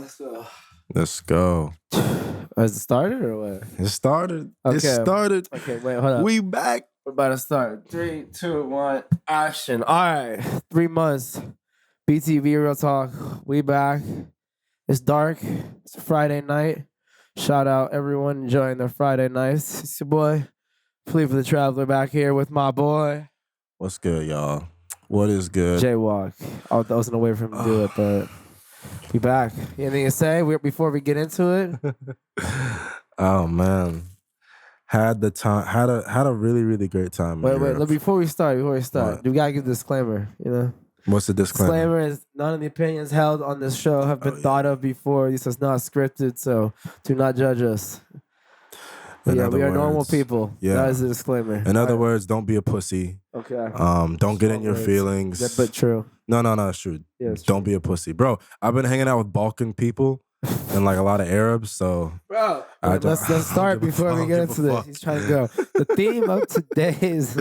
Let's go. Let's go. Has it started or what? It started. Okay. It started. Okay, wait, hold up. We back. We're about to start. 3, 2, 1, action. All right. 3 months. BTV Real Talk. We back. It's dark. It's a Friday night. Shout out everyone enjoying their Friday nights. It's your boy, Flea for the Traveler, back here with my boy. What's good, y'all? What is good? Jaywalk. I wasn't away from him to do it, but we back. Anything to say before we get into it? Oh man, had the time. Had a really really great time. Wait. Look, before we start, What? we gotta give a disclaimer. You know, What's the disclaimer? disclaimer is none of the opinions held on this show have been thought of before. This is not scripted, so do not judge us. In Yeah, other we are normal words, people. yeah. That is the disclaimer. In other All right. words, don't be a pussy. Okay. Don't get in your Words. feelings. Yeah, but true. No, it's true. Yeah, it's Don't be a pussy, bro. I've been hanging out with Balkan people and like a lot of Arabs, so Bro, I don't- let's start give a before we fuck, get give a into this. fuck. He's trying to go. The theme of today's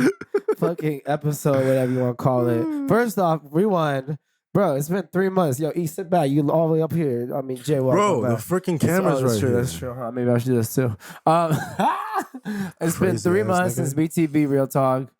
fucking episode, whatever you want to call it. First off, rewind. Bro, it's been 3 months. Yo, E, sit back. You all the way up here. I mean, Jay, bro, welcome the back. freaking camera's that's right true, here. That's true. Huh? Maybe I should do this too. It's been Crazy 3 ass months nigga. since BTB Real Talk.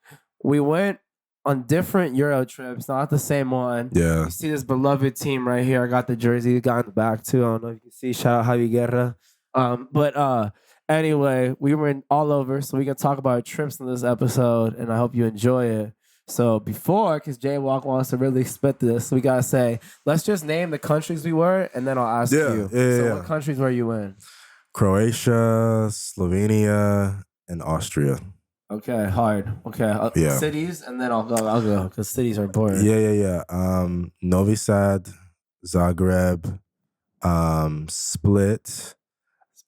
We went on different Euro trips, not the same one. Yeah. You see this beloved team right here. I got the jersey, got in the back too. I don't know if you can see. Shout out Javi Guerra. But anyway, we were all over, so we can talk about our trips in this episode, and I hope you enjoy it. So because Jaywalk wants to really spit this, we gotta say, let's just name the countries we were, and then I'll ask you. So what countries were you in? Croatia, Slovenia, and Austria. Okay, hard. Okay, Yeah. cities, and then I'll go because cities are boring. Yeah. Novi Sad, Zagreb, Split,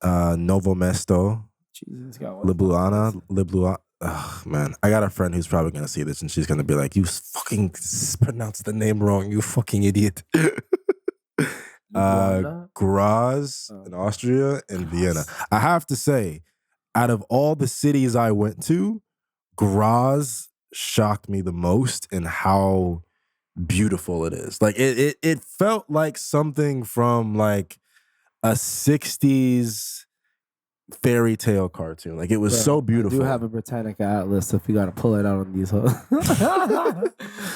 Novo Mesto, Jesus, got one. Ljubljana. Ugh, man, I got a friend who's probably gonna see this and she's gonna be like, "You fucking pronounced the name wrong, you fucking idiot." Ljubljana? Graz in Austria and Vienna. I have to say, out of all the cities I went to, Graz shocked me the most in how beautiful it is. Like it felt like something from like a 60s fairy tale cartoon. Like it was Bro, so beautiful. I do have a Britannica Atlas if you gotta pull it out on these hoes.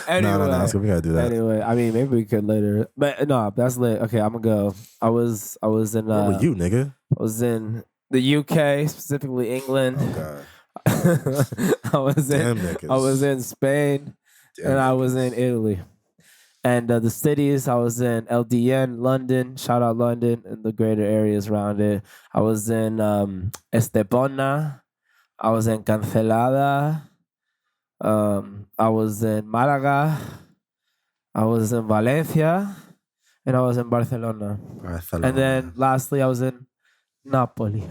Anyway, No, we gotta do that. Anyway, I mean maybe we could later. But no, that's lit. Okay, I'm gonna go. I was in Where were you, nigga? I was in the UK, specifically England. Oh god. I was Damn niggas. I was in Spain Damn and I niggas. was in Italy. And the cities, I was in LDN, London, shout out London, and the greater areas around it. I was in Estepona. I was in Cancelada. I was in Malaga. I was in Valencia. And I was in Barcelona. And then lastly, I was in Napoli.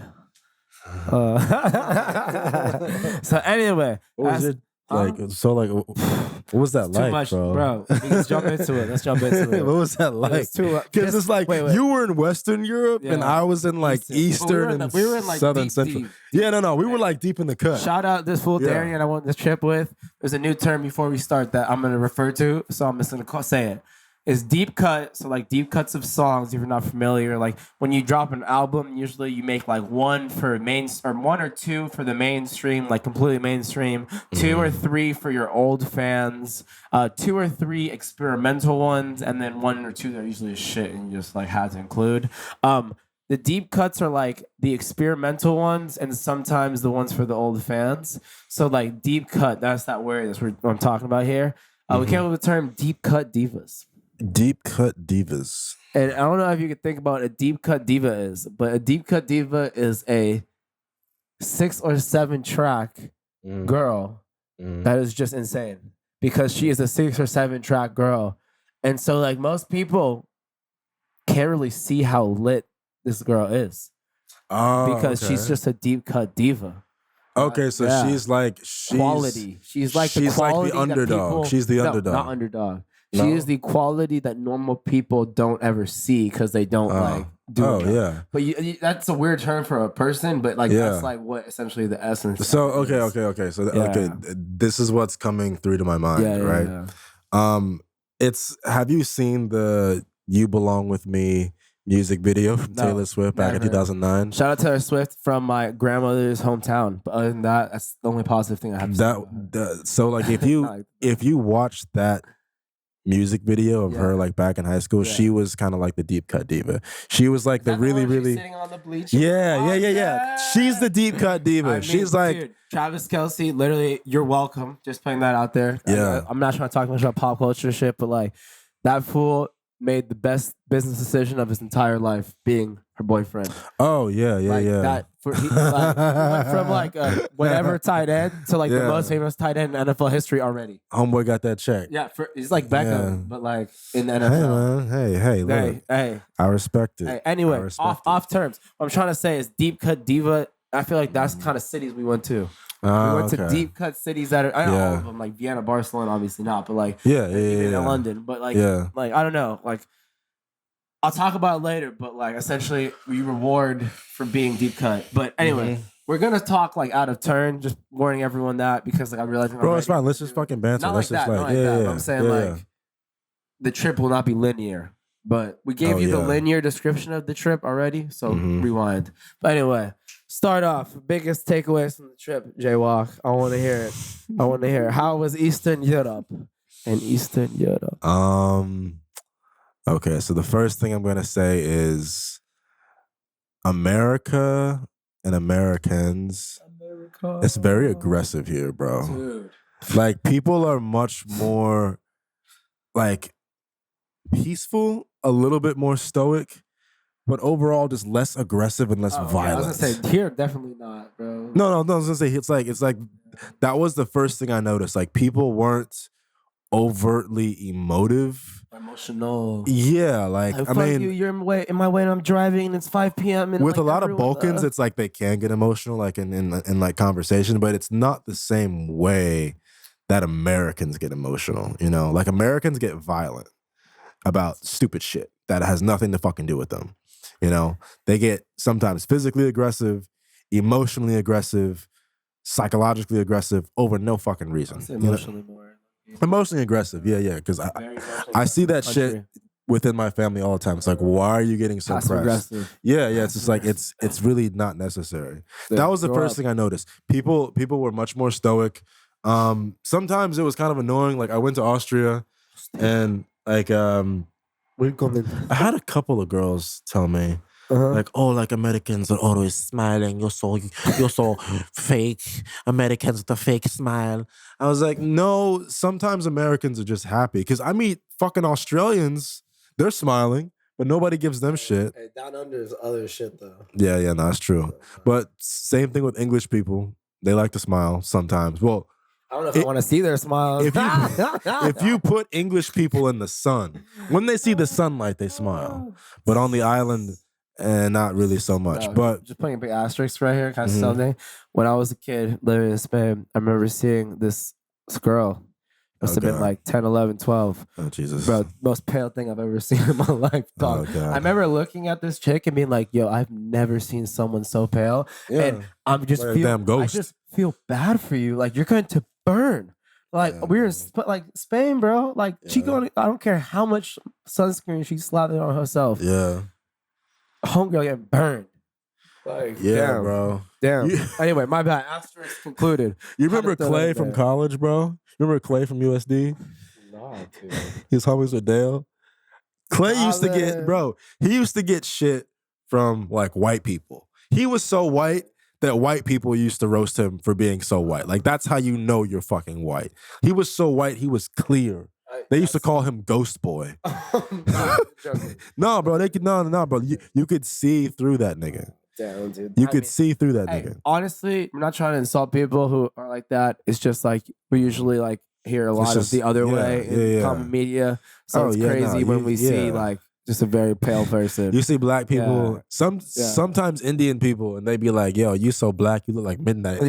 So anyway, what was it like? So like, what was that too like, much, bro? Let's jump into it. Let's jump into it. What was that like? It's too- Because it's like wait. you were in Western Europe and Yeah. I was in like Eastern and we were in like Southern deep, Central. deep. Yeah, no, we were like deep in the cut. Shout out this fool Yeah. Darian I went on this trip with. There's a new term before we start that I'm going to refer to, so I'm just going to say it. It's deep cut, so like deep cuts of songs. If you're not familiar, like when you drop an album, usually you make like one or two for the mainstream, like completely mainstream, 2 or 3 for your old fans, 2 or 3 experimental ones, and then 1 or 2 that are usually shit and you just like had to include. The deep cuts are like the experimental ones and sometimes the ones for the old fans. So like deep cut, that's that word. That's what I'm talking about here. We came up with the term deep cut divas. Deep cut divas. And I don't know if you can think about what a deep cut diva is, but a deep cut diva is a 6 or 7 track girl that is just insane because she is a 6 or 7 track girl. And so like most people can't really see how lit this girl is because she's just a deep cut diva. Okay, so Yeah. she's like Quality. She's like the quality the underdog. that people, She's the no, underdog. not underdog. No? She is the quality that normal people don't ever see because they don't like do it. yeah. But that's a weird term for a person, but like Yeah. that's like what essentially the essence. So of it is. okay. So Yeah. this is what's coming through to my mind, right? Yeah. It's have you seen the "You Belong with Me" music video from No, Taylor Swift back in never. 2009. Shout out Taylor Swift from my grandmother's hometown. But other than that, that's the only positive thing I have to say about her. So like if you watch that music video of her like back in high school, she was kind of like the deep cut diva. She was like the really sitting on the bleacher? yeah. She's the deep cut diva. I mean, She's like, dude, Travis Kelce, literally, you're welcome. Just putting that out there. Yeah. I'm not trying to talk much about pop culture shit, but like that fool made the best business decision of his entire life being her boyfriend. oh yeah. That he went from like whatever tight end to like the most famous tight end in NFL history already. Homeboy got that check. Yeah, he's like Beckham, but like in the Hey NFL. man, hey, look, Hey. I respect it. Hey, anyway, off terms. What I'm trying to say is deep cut diva. I feel like that's kind of cities we went to. We went to deep cut cities that are I don't know all of them, like Vienna, Barcelona, obviously not, but like even in London. But like like I don't know, like I'll talk about it later, but like essentially we reward for being deep cut. But anyway, we're gonna talk like out of turn, just warning everyone that because like I'm realizing Bro, it's fine. Let's just fucking banter. Not Let's like just that, like, not like that. But I'm saying like the trip will not be linear. But we gave you the linear description of the trip already, so rewind. But anyway, start off. Biggest takeaways from the trip, Jaywalk. I want to hear it. I want to hear it. How was Eastern Europe? In Eastern Europe. Okay, so the first thing I'm gonna say is America and Americans. It's very aggressive here, bro. Dude. Like people are much more like peaceful, a little bit more stoic, but overall just less aggressive and less violent. I was gonna say here, definitely not, bro. No, I was gonna say it's like that was the first thing I noticed. Like people weren't overtly emotional. Yeah, like I mean, you're in my way, and I'm driving, and it's 5 p.m. And with like, a lot of Balkans, it's like they can get emotional, like in like conversation, but it's not the same way that Americans get emotional. You know, like Americans get violent about stupid shit that has nothing to fucking do with them. You know, they get sometimes physically aggressive, emotionally aggressive, psychologically aggressive over no fucking reason. Emotionally more. Emotionally aggressive, yeah, because I see that shit within my family all the time. It's like, why are you getting so pressed? Yeah, it's just like it's really not necessary. That was the first thing I noticed. People were much more stoic. Sometimes it was kind of annoying. Like I went to Austria, and like I had a couple of girls tell me. Like, oh, like Americans are always smiling. You're so fake. Americans with a fake smile. I was like, no, sometimes Americans are just happy. Because I meet fucking Australians, they're smiling, but nobody gives them shit. Hey, down under is other shit though. Yeah, no, that's true. But same thing with English people. They like to smile sometimes. Well, I don't know if I want to see their smiles. If you put English people in the sun, when they see the sunlight, they smile. But on the island, and not really so much. But just putting a big asterisk right here, kind of something. When I was a kid living in Spain, I remember seeing this girl. Must have been like 10, 11, 12. Oh, Jesus. Bro, most pale thing I've ever seen in my life, dog. Oh, God. I remember looking at this chick and being like, yo, I've never seen someone so pale. Yeah. And I'm just like a damn ghost. I just feel bad for you. Like, you're going to burn. Like, we're in like Spain, bro. Like, she going, I don't care how much sunscreen she slapped on herself. Yeah. Homegirl getting burned. Like, damn, bro. Damn. Anyway, my bad. Asterisk concluded. You remember Clay from college, bro? Remember Clay from USD? Nah, dude. He was homies with Dale. Clay used to get shit from like white people. He was so white that white people used to roast him for being so white. Like that's how you know you're fucking white. He was so white, he was clear. They used to call him Ghost Boy. No, bro. Bro. You could see through that nigga. Damn, dude. You could see through that nigga. Honestly, I'm not trying to insult people who are like that. It's just like we usually like hear a lot of the other way in common media. So it's crazy when we see like just a very pale person. You see black people, sometimes Indian people, and they be like, yo, you so black, you look like midnight.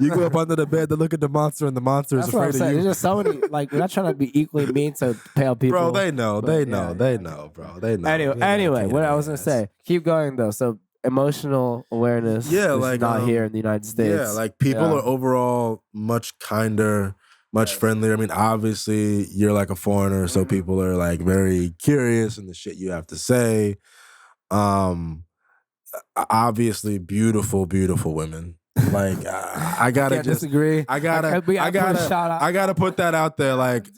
You go up under the bed to look at the monster, and the monster is afraid of you. There's just so many, like, we're not trying to be equally mean to pale people. Bro, they know, bro. They know. Anyway, what I was going to say, keep going though. So emotional awareness is like not here in the United States. Yeah, like people are overall much kinder, much friendlier. I mean, obviously you're like a foreigner, so people are like very curious in the shit you have to say. Obviously beautiful, beautiful women. Like I gotta Can't just disagree. I gotta We gotta put a shout out. I gotta put that out there. Like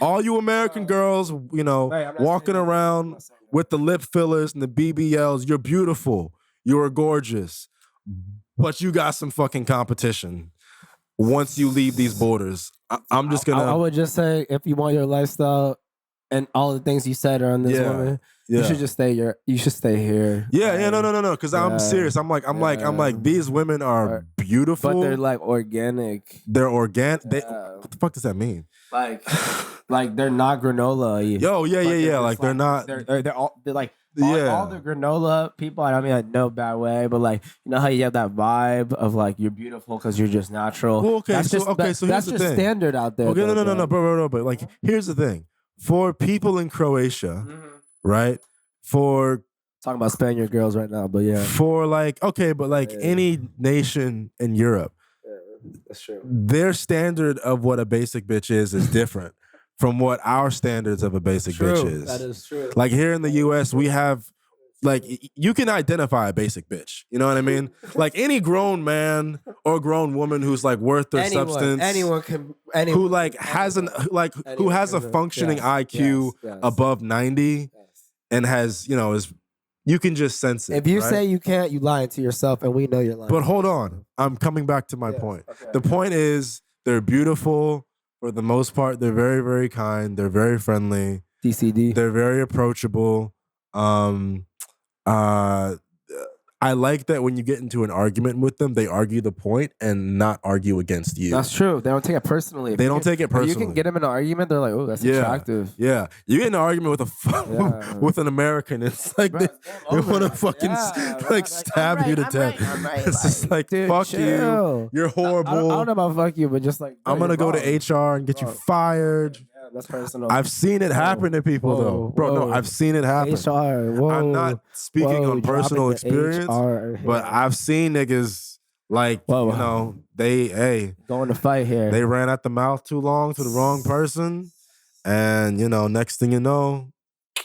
all you American girls, you know, Hey, I'm not walking saying that. I'm around not saying that. with the lip fillers and the BBLs, you're beautiful. You are gorgeous. But you got some fucking competition once you leave these borders. I'm just gonna I would just say, if you want your lifestyle and all the things you said are on this woman, you should just stay you should stay here. No. Because I'm serious. I'm like, these women are beautiful. But they're like organic. They're organic. What the fuck does that mean? Like they're not granola. Yeah. Like they're not. They're like. All the granola people, I don't mean like no bad way, but like, you know how you have that vibe of like you're beautiful because you're just natural. Well, so that's just standard out there. Okay, no, bro. But like, here's the thing: for people in Croatia, right? For talking about Spaniard girls right now, but yeah. For like, okay, but like any nation in Europe, that's true. Their standard of what a basic bitch is different from what our standards of a basic bitch is. That is true. Like here in the US, we have, like, you can identify a basic bitch. You know what I mean? Like any grown man or grown woman who's like worth their substance. Who like has a functioning IQ above 90 and has, you know, you can just sense it. If you say you can't, you lying to yourself, and we know you're lying. But hold on. I'm coming back to my point. Okay. The point is they're beautiful. For the most part, they're very, very kind. They're very friendly. DCD. They're very approachable. I like that when you get into an argument with them, they argue the point and not argue against you. That's true. They don't take it personally. They don't take it personally. If you can get them in an argument, they're like, oh, that's attractive. Yeah. You get in an argument with an American, it's like they want to fucking stab you to death. It's just like, dude, fuck you. You're horrible. I don't know about fuck you, but just like, I'm going to go to HR and get you fired. That's personal. I've seen it happen to people, though. Bro, no, I've seen it happen. HR, I'm not speaking on personal experience, but I've seen niggas like, you know, they going to fight here. They ran at the mouth too long to the wrong person. And, you know, next thing you know,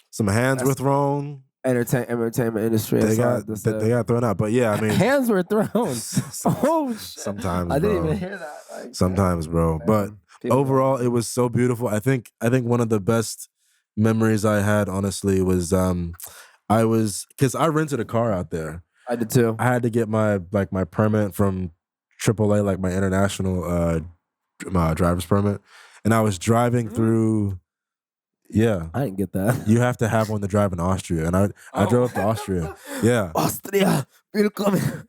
some hands were thrown. Entertainment industry. They got thrown out. But yeah, I mean. Hands were thrown. Oh, shit. Sometimes, I didn't even hear that. Like, sometimes, bro. But overall, it was so beautiful. I think one of the best memories I had, honestly, was because I rented a car out there. I did too. I had to get my permit from AAA, like my international driver's permit, and I was driving through. Yeah, I didn't get that. You have to have one to drive in Austria, and I drove to Austria. Yeah, Austria, willkommen.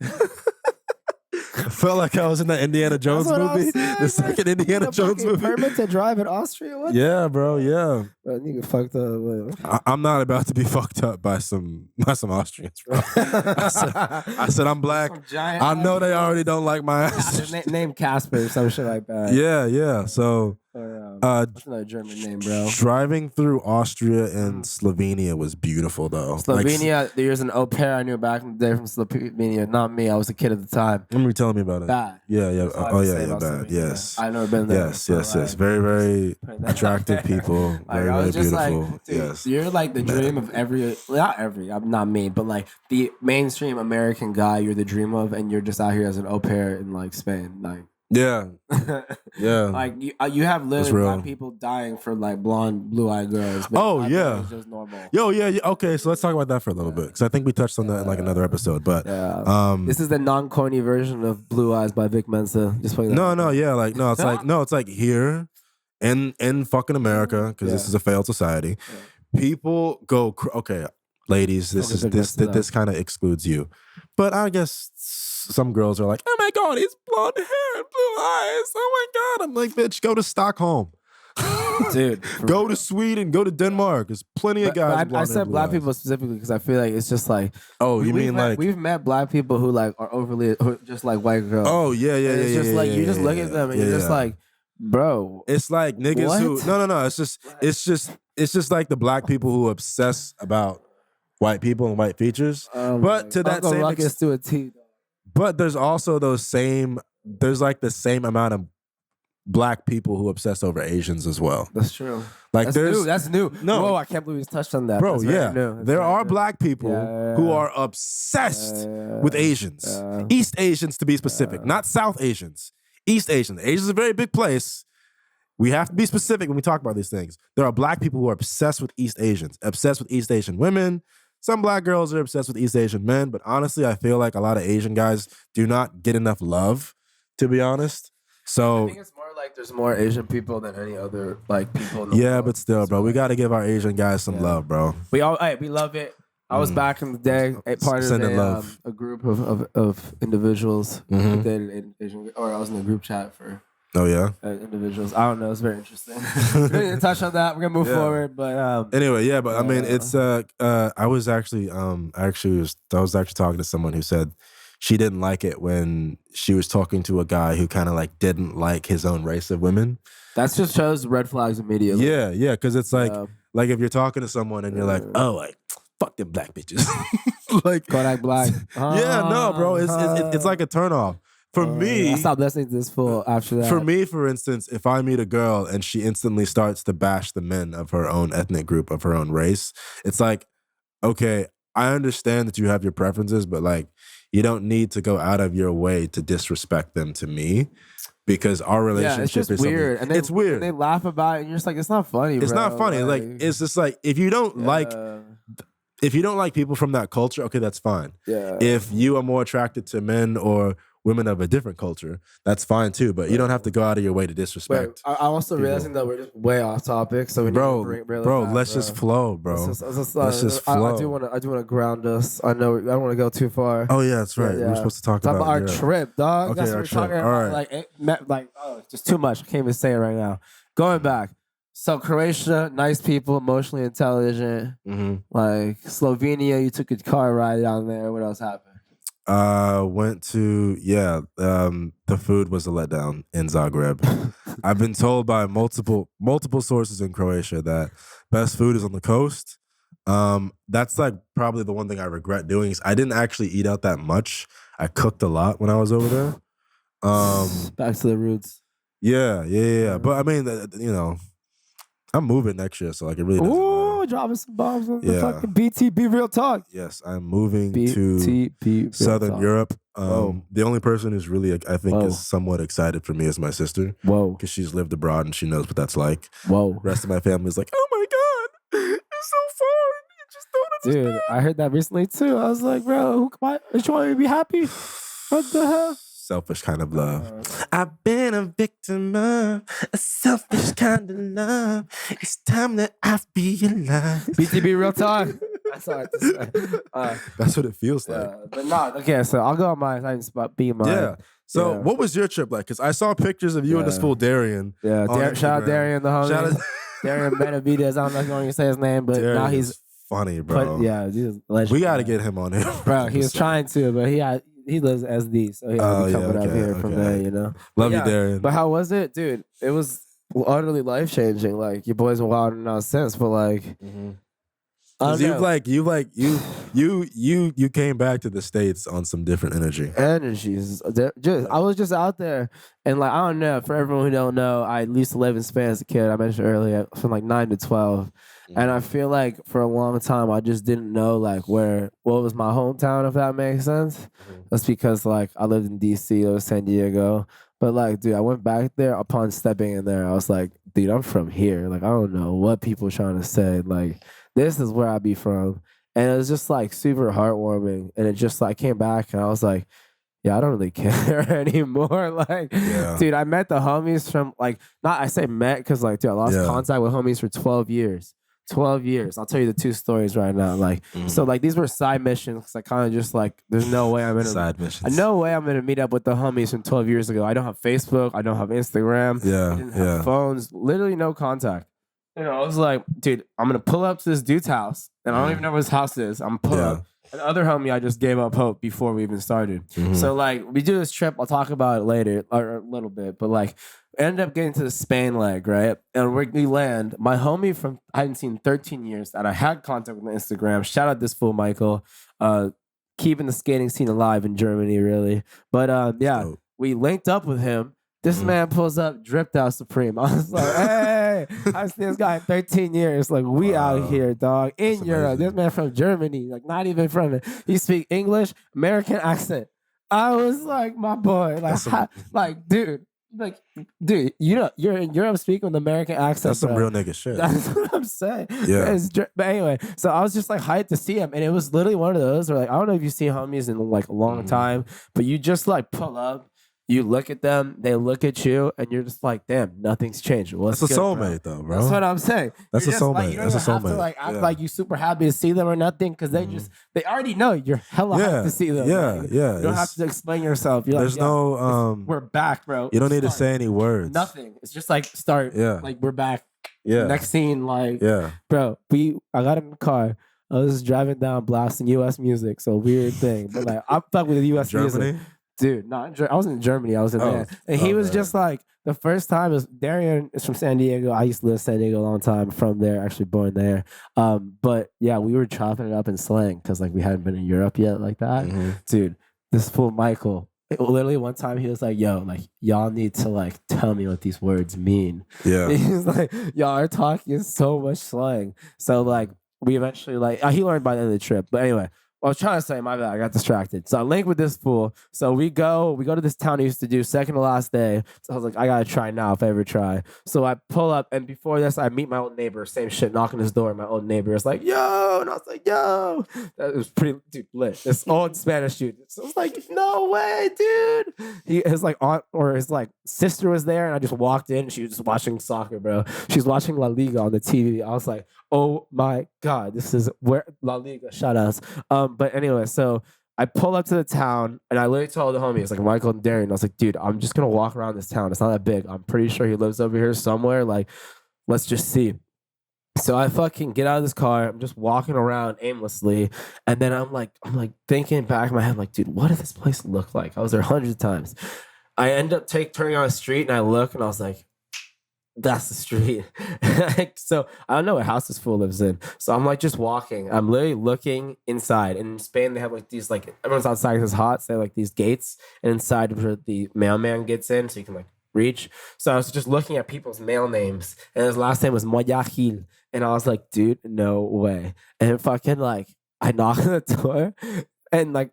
I felt like I was in that Indiana Jones movie, the second Indiana Jones movie. Permit to drive in Austria? What? Yeah, bro. Yeah. Bro, nigga fucked up. I'm not about to be fucked up by some Austrians, bro. I said I'm black. I know they already don't like my ass. Name Casper or some shit like that. Yeah. So. That's another German name, bro. Driving through Austria and Slovenia was beautiful, though. Slovenia, there's an au pair I knew back in the day from Slovenia. Not me. I was a kid at the time. Remember you telling me about it? Bad. Yeah. Oh, yeah, bad. Yes. I've never been there. Yes. Very, very attractive people. Very, very beautiful. Like, dude, yes. You're like the dream of not me, but like the mainstream American guy you're the dream of, and you're just out here as an au pair in like Spain. Like, yeah. Like you have literally black people dying for like blonde, blue-eyed girls. Oh yeah, it's just normal. Yeah. Okay, so let's talk about that for a little bit because I think we touched on that in like another episode. But this is the non-corny version of Blue Eyes by Vic Mensa. Just playing that. It's like here in fucking America because this is a failed society. Yeah. People go okay, ladies. This kind of excludes you, but I guess. Some girls are like, oh my God, he's blonde hair and blue eyes. Oh my God. I'm like, bitch, go to Stockholm. Dude. Go to Sweden. Go to Denmark. There's plenty of guys. I said black people specifically because I feel like it's just like. Oh, you mean like. We've met black people who like are overly, just like white girls. Oh, yeah. It's just like, you just look at them and you're just like, bro. It's like niggas who. No. It's just like the black people who obsess about white people and white features. But to that same extent. To a T. But there's also there's like the same amount of black people who obsess over Asians as well. That's true. Like That's new. No. Whoa, I can't believe he's touched on that. Bro, That's yeah. There are new. black people who are obsessed with Asians. East Asians, to be specific, not South Asians. East Asians. Asia's a very big place. We have to be specific when we talk about these things. There are black people who are obsessed with East Asians, obsessed with East Asian women. Some black girls are obsessed with East Asian men, but honestly, I feel like a lot of Asian guys do not get enough love, to be honest. So I think it's more like there's more Asian people than any other like people in the world. but still, bro, we got to give our Asian guys some love, bro. We love it. I was back in the day, part of a group of individuals within Asian, or I was in a group chat for. Oh yeah, individuals. I don't know. It's very interesting. We're gonna touch on that. We're gonna move forward, but anyway, but I mean, it's I was actually talking to someone who said she didn't like it when she was talking to a guy who kind of like didn't like his own race of women. That just shows red flags immediately. Yeah, because it's like if you're talking to someone and you're like, oh, like fuck them black bitches, like Kodak Black. No, bro, it's like a turnoff. For me, I stopped listening to this fool after that. For me, for instance, if I meet a girl and she instantly starts to bash the men of her own ethnic group, of her own race, it's like, okay, I understand that you have your preferences, but like, you don't need to go out of your way to disrespect them to me, because our relationship is weird. And it's weird. And they laugh about it, and you're just like, it's not funny. It's not funny. Like it's just like if you don't like people from that culture, okay, that's fine. Yeah. If you are more attracted to men or women of a different culture, that's fine too. But you don't have to go out of your way to disrespect. I also realizing that we're just way off topic, so we need to bring let's just flow, bro. Let's just flow. I do want to ground us. I know I don't want to go too far. Oh yeah, that's right. We're supposed to talk about our trip, dog. Okay, that's our what trip. we're talking about. Like, just too much. I can't even say it right now. Going back. So Croatia, nice people, emotionally intelligent. Like Slovenia, you took a car ride down there. What else happened? Went to the food was a letdown in Zagreb. I've been told by multiple sources in Croatia that best food is on the coast. That's like probably the one thing I regret doing is I didn't actually eat out that much. I cooked a lot when I was over there. Back to the roots. Yeah. But I mean, I'm moving next year, so like it really doesn't matter. Dropping some bombs on the fucking BTB Real Talk. Yes, I'm moving to Southern Europe. The only person who's really, I think, is somewhat excited for me is my sister. Whoa. Because she's lived abroad and she knows what that's like. Whoa. The rest of my family is like, oh my God, it's so far. You just don't understand. Dude, I heard that recently too. I was like, bro, why don't you want me to be happy? What the hell? Selfish kind of love. I've been a victim of a selfish kind of love. It's time that I realize. BTB Real Talk. That's all I have to say. That's what it feels like. But not okay. So I'll go on mine. I just about be mine. Yeah. So what was your trip like? Because I saw pictures of you and this fool Darian. Yeah. Shout out Darian, the homie. Shout out Darian Benavides. I don't know if you want to say his name, but Darian now he's funny, bro. He's legendary. We got to get him on here, bro. He was trying to, but he lives SD, so he had to be coming up here from there, Love you, Darren. But how was it, dude? It was utterly life changing. Like your boys were wild in all sense, but like, you came back to the States on some different energies. I was just out there, and like I don't know. For everyone who don't know, I used to live in Spain as a kid. I mentioned earlier, from like 9 to 12. And I feel like for a long time, I just didn't know like what was my hometown, if that makes sense. That's because like I lived in DC or San Diego. But like, dude, I went back there upon stepping in there. I was like, dude, I'm from here. Like, I don't know what people are trying to say. Like, this is where I be from. And it was just like super heartwarming. And it just like came back and I was like, yeah, I don't really care anymore. Like, dude, I met the homies from like, I say met because like, dude, I lost contact with homies for 12 years. 12 years. I'll tell you the two stories right now. Like, so like these were side missions. I kind of just like, there's no way I'm gonna side missions. No way I'm gonna meet up with the homies from 12 years ago. I don't have Facebook. I don't have Instagram. I didn't have phones. Literally no contact. I was like, dude, I'm gonna pull up to this dude's house, and I don't even know where his house is. I'm pull up. And the other homie, I just gave up hope before we even started. So like, we do this trip. I'll talk about it later, or a little bit, but like. Ended up getting to the Spain leg, right? And we land. My homie from I hadn't seen 13 years that I had contact with on Instagram. Shout out this fool, Michael. Keeping the skating scene alive in Germany, really. But we linked up with him. This man pulls up, dripped out Supreme. I was like, hey, I've seen this guy in 13 years. Like, we out here, dog, in Europe. This man from Germany, like, not even from it. He speak English, American accent. I was like, my boy, like, dude, you're in Europe speaking with American accent. That's some bro. real nigga shit. That's what I'm saying. Yeah. But anyway, so I was just like hyped to see him, and it was literally one of those where like I don't know if you've seen homies in like a long time, but you just like pull up. You look at them, they look at you, and you're just like, damn, nothing's changed. What's That's a good, soulmate, bro? though, bro. That's what I'm saying. That's You're a just, soulmate. Like, you don't That's a even have soulmate. to like act like you super happy to see them or nothing, because they already know you're hella hyped to see them. Yeah, like, yeah. You don't have to explain yourself. You're there's like, no we're back, bro. You don't need to say any words. Nothing. It's just like start. Yeah. Like we're back. Yeah. Next scene, like, Yeah. bro, I got in the car. I was driving down blasting U.S. music, so weird thing. But like, I'm fuck with the U.S. Germany? music. Dude, I wasn't in Germany. I was in there. And he was just like, the first time is Darian is from San Diego. I used to live in San Diego a long time, from there, actually born there. But yeah, we were chopping it up in slang because like we hadn't been in Europe yet like that. Dude, this fool Michael, literally one time he was like, yo, like y'all need to like tell me what these words mean. Yeah. He's like, y'all are talking so much slang. So like we eventually like he learned by the end of the trip. But anyway, I was trying to say, my bad, I got distracted. So I link with this fool. So we go to this town I used to do second to last day. So I was like, I gotta try now if I ever try. So I pull up, and before this, I meet my old neighbor, same shit, knocking his door. My old neighbor is like, yo, and I was like, yo. That was pretty lit. This old Spanish dude. So I was like, no way, dude. His like aunt or his like sister was there, and I just walked in, and she was just watching soccer, bro. She was watching La Liga on the TV. I was like, oh my God, this is where La Liga, shout outs. But anyway, so I pull up to the town, and I literally told the homies, like Michael and Darian, I was like, dude, I'm just gonna walk around this town. It's not that big. I'm pretty sure he lives over here somewhere. Like, let's just see. So I fucking get out of this car. I'm just walking around aimlessly, and then I'm like thinking back in my head, like, dude, what did this place look like? I was there hundreds of times. I end up turning on a street, and I look, and I was like, that's the street. So I don't know what house this fool lives in. So I'm like just walking. I'm literally looking inside. And in Spain, they have like these, like, everyone's outside because it's hot. So they have like these gates, and inside where the mailman gets in, so you can like reach. So I was just looking at people's mail names, and his last name was Moyagil. And I was like, dude, no way. And fucking like, I knock on the door, and like,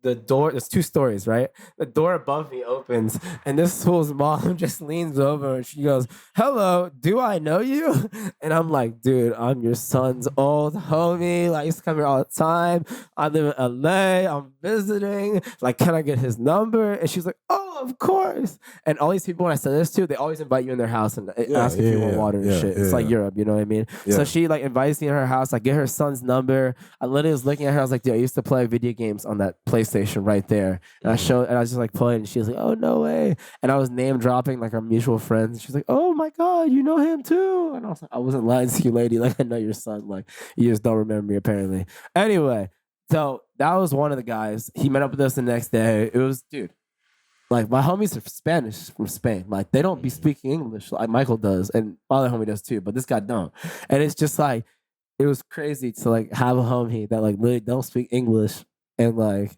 the door, there's 2 stories, right? The door above me opens, and this fool's mom just leans over, and she goes, hello, do I know you? And I'm like, dude, I'm your son's old homie. Like, I used to come here all the time. I live in LA. I'm visiting. Like, can I get his number? And she's like, oh, of course. And all these people, when I said this to, they always invite you in their house and ask if you want water and shit. It's like Europe, you know what I mean? So she like invites me in her house. I get her son's number. I literally was looking at her. I was like, dude, I used to play video games on that PlayStation right there. And I was just like playing, and she was like, oh, no way. And I was name dropping like our mutual friends. She's like, oh my God, you know him too. And I was like, I wasn't lying to you, lady. Like, I know your son. Like, you just don't remember me apparently. Anyway, so that was one of the guys. He met up with us the next day. It was, dude, like, my homies are Spanish from Spain. Like, they don't be speaking English like Michael does, and my other homie does too, but this guy don't. And it's just like, it was crazy to like have a homie that like literally don't speak English, and like,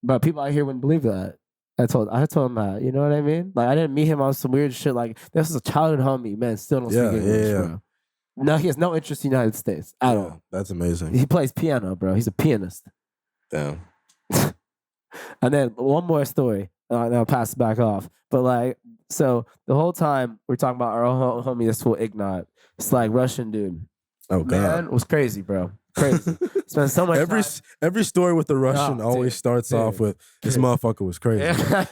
but people out here wouldn't believe that. I told him that, you know what I mean? Like, I didn't meet him on some weird shit. Like, this is a childhood homie, man. Still don't speak English, bro. No, he has no interest in the United States at all. That's amazing. He plays piano, bro. He's a pianist. Damn. And then one more story, and I'll pass it back off. But like, so the whole time we're talking about our homie, this fool Ignat. It's like Russian dude. Oh God, man, it was crazy, bro. Crazy. Spent so much time. Every story with the Russian always starts off with this motherfucker was crazy. Yeah,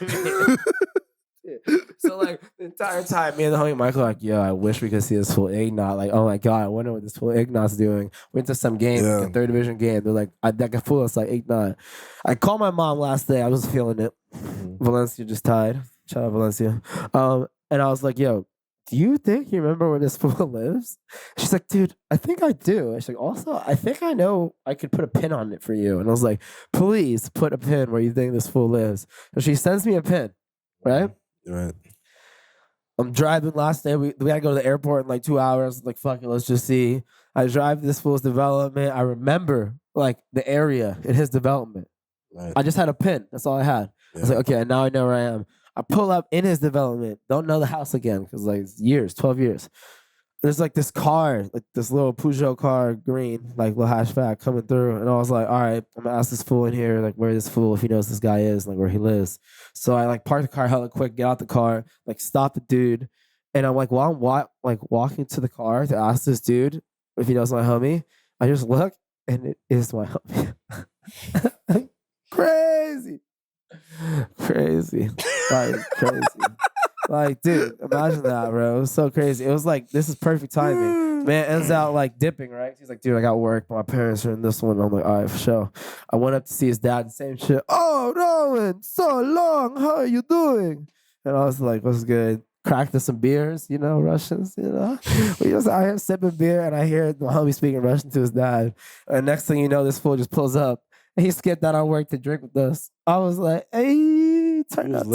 so like the entire time, me and the homie Michael like, yo, I wish we could see this fool Ignat. Like, oh my God, I wonder what this fool Ignat's doing. Went to some game, like a 3rd division game. They're like, that can fool us like Ignat. I called my mom last day. I was feeling it. Valencia just tied. Shout out Valencia. And I was like, yo, do you think you remember where this fool lives? She's like, dude, I think I do. And she's like, also, I think I know I could put a pin on it for you. And I was like, please put a pin where you think this fool lives. So she sends me a pin, right? Right. I'm driving last day. We had to go to the airport in like 2 hours. Like, fuck it, let's just see. I drive this fool's development. I remember like the area in his development. Right. I just had a pin. That's all I had. Yeah. I was like, okay, now I know where I am. I pull up in his development. Don't know the house again because like it's years, 12 years. There's like this car, like this little Peugeot car, green, like little hatchback coming through. And I was like, all right, I'm gonna ask this fool in here, like where this fool, if he knows this guy is, like where he lives. So I like park the car hella quick, get out the car, like stop the dude. And I'm like, while I'm walking to the car to ask this dude if he knows my homie, I just look and it is my homie. Crazy. Crazy. Like crazy. Like, dude, imagine that, bro. It was so crazy. It was like, this is perfect timing. Man ends out like dipping, right? He's like, dude, I got work. My parents are in this one. I'm like, all right, for sure. I went up to see his dad, the same shit. Oh, Rowan, so long. How are you doing? And I was like, what's good? Cracked us some beers, you know, Russians, you know. We just out here sipping beer, and I hear my homie speaking Russian to his dad. And next thing you know, this fool just pulls up. And he skipped out on work to drink with us. I was like, hey, turn up.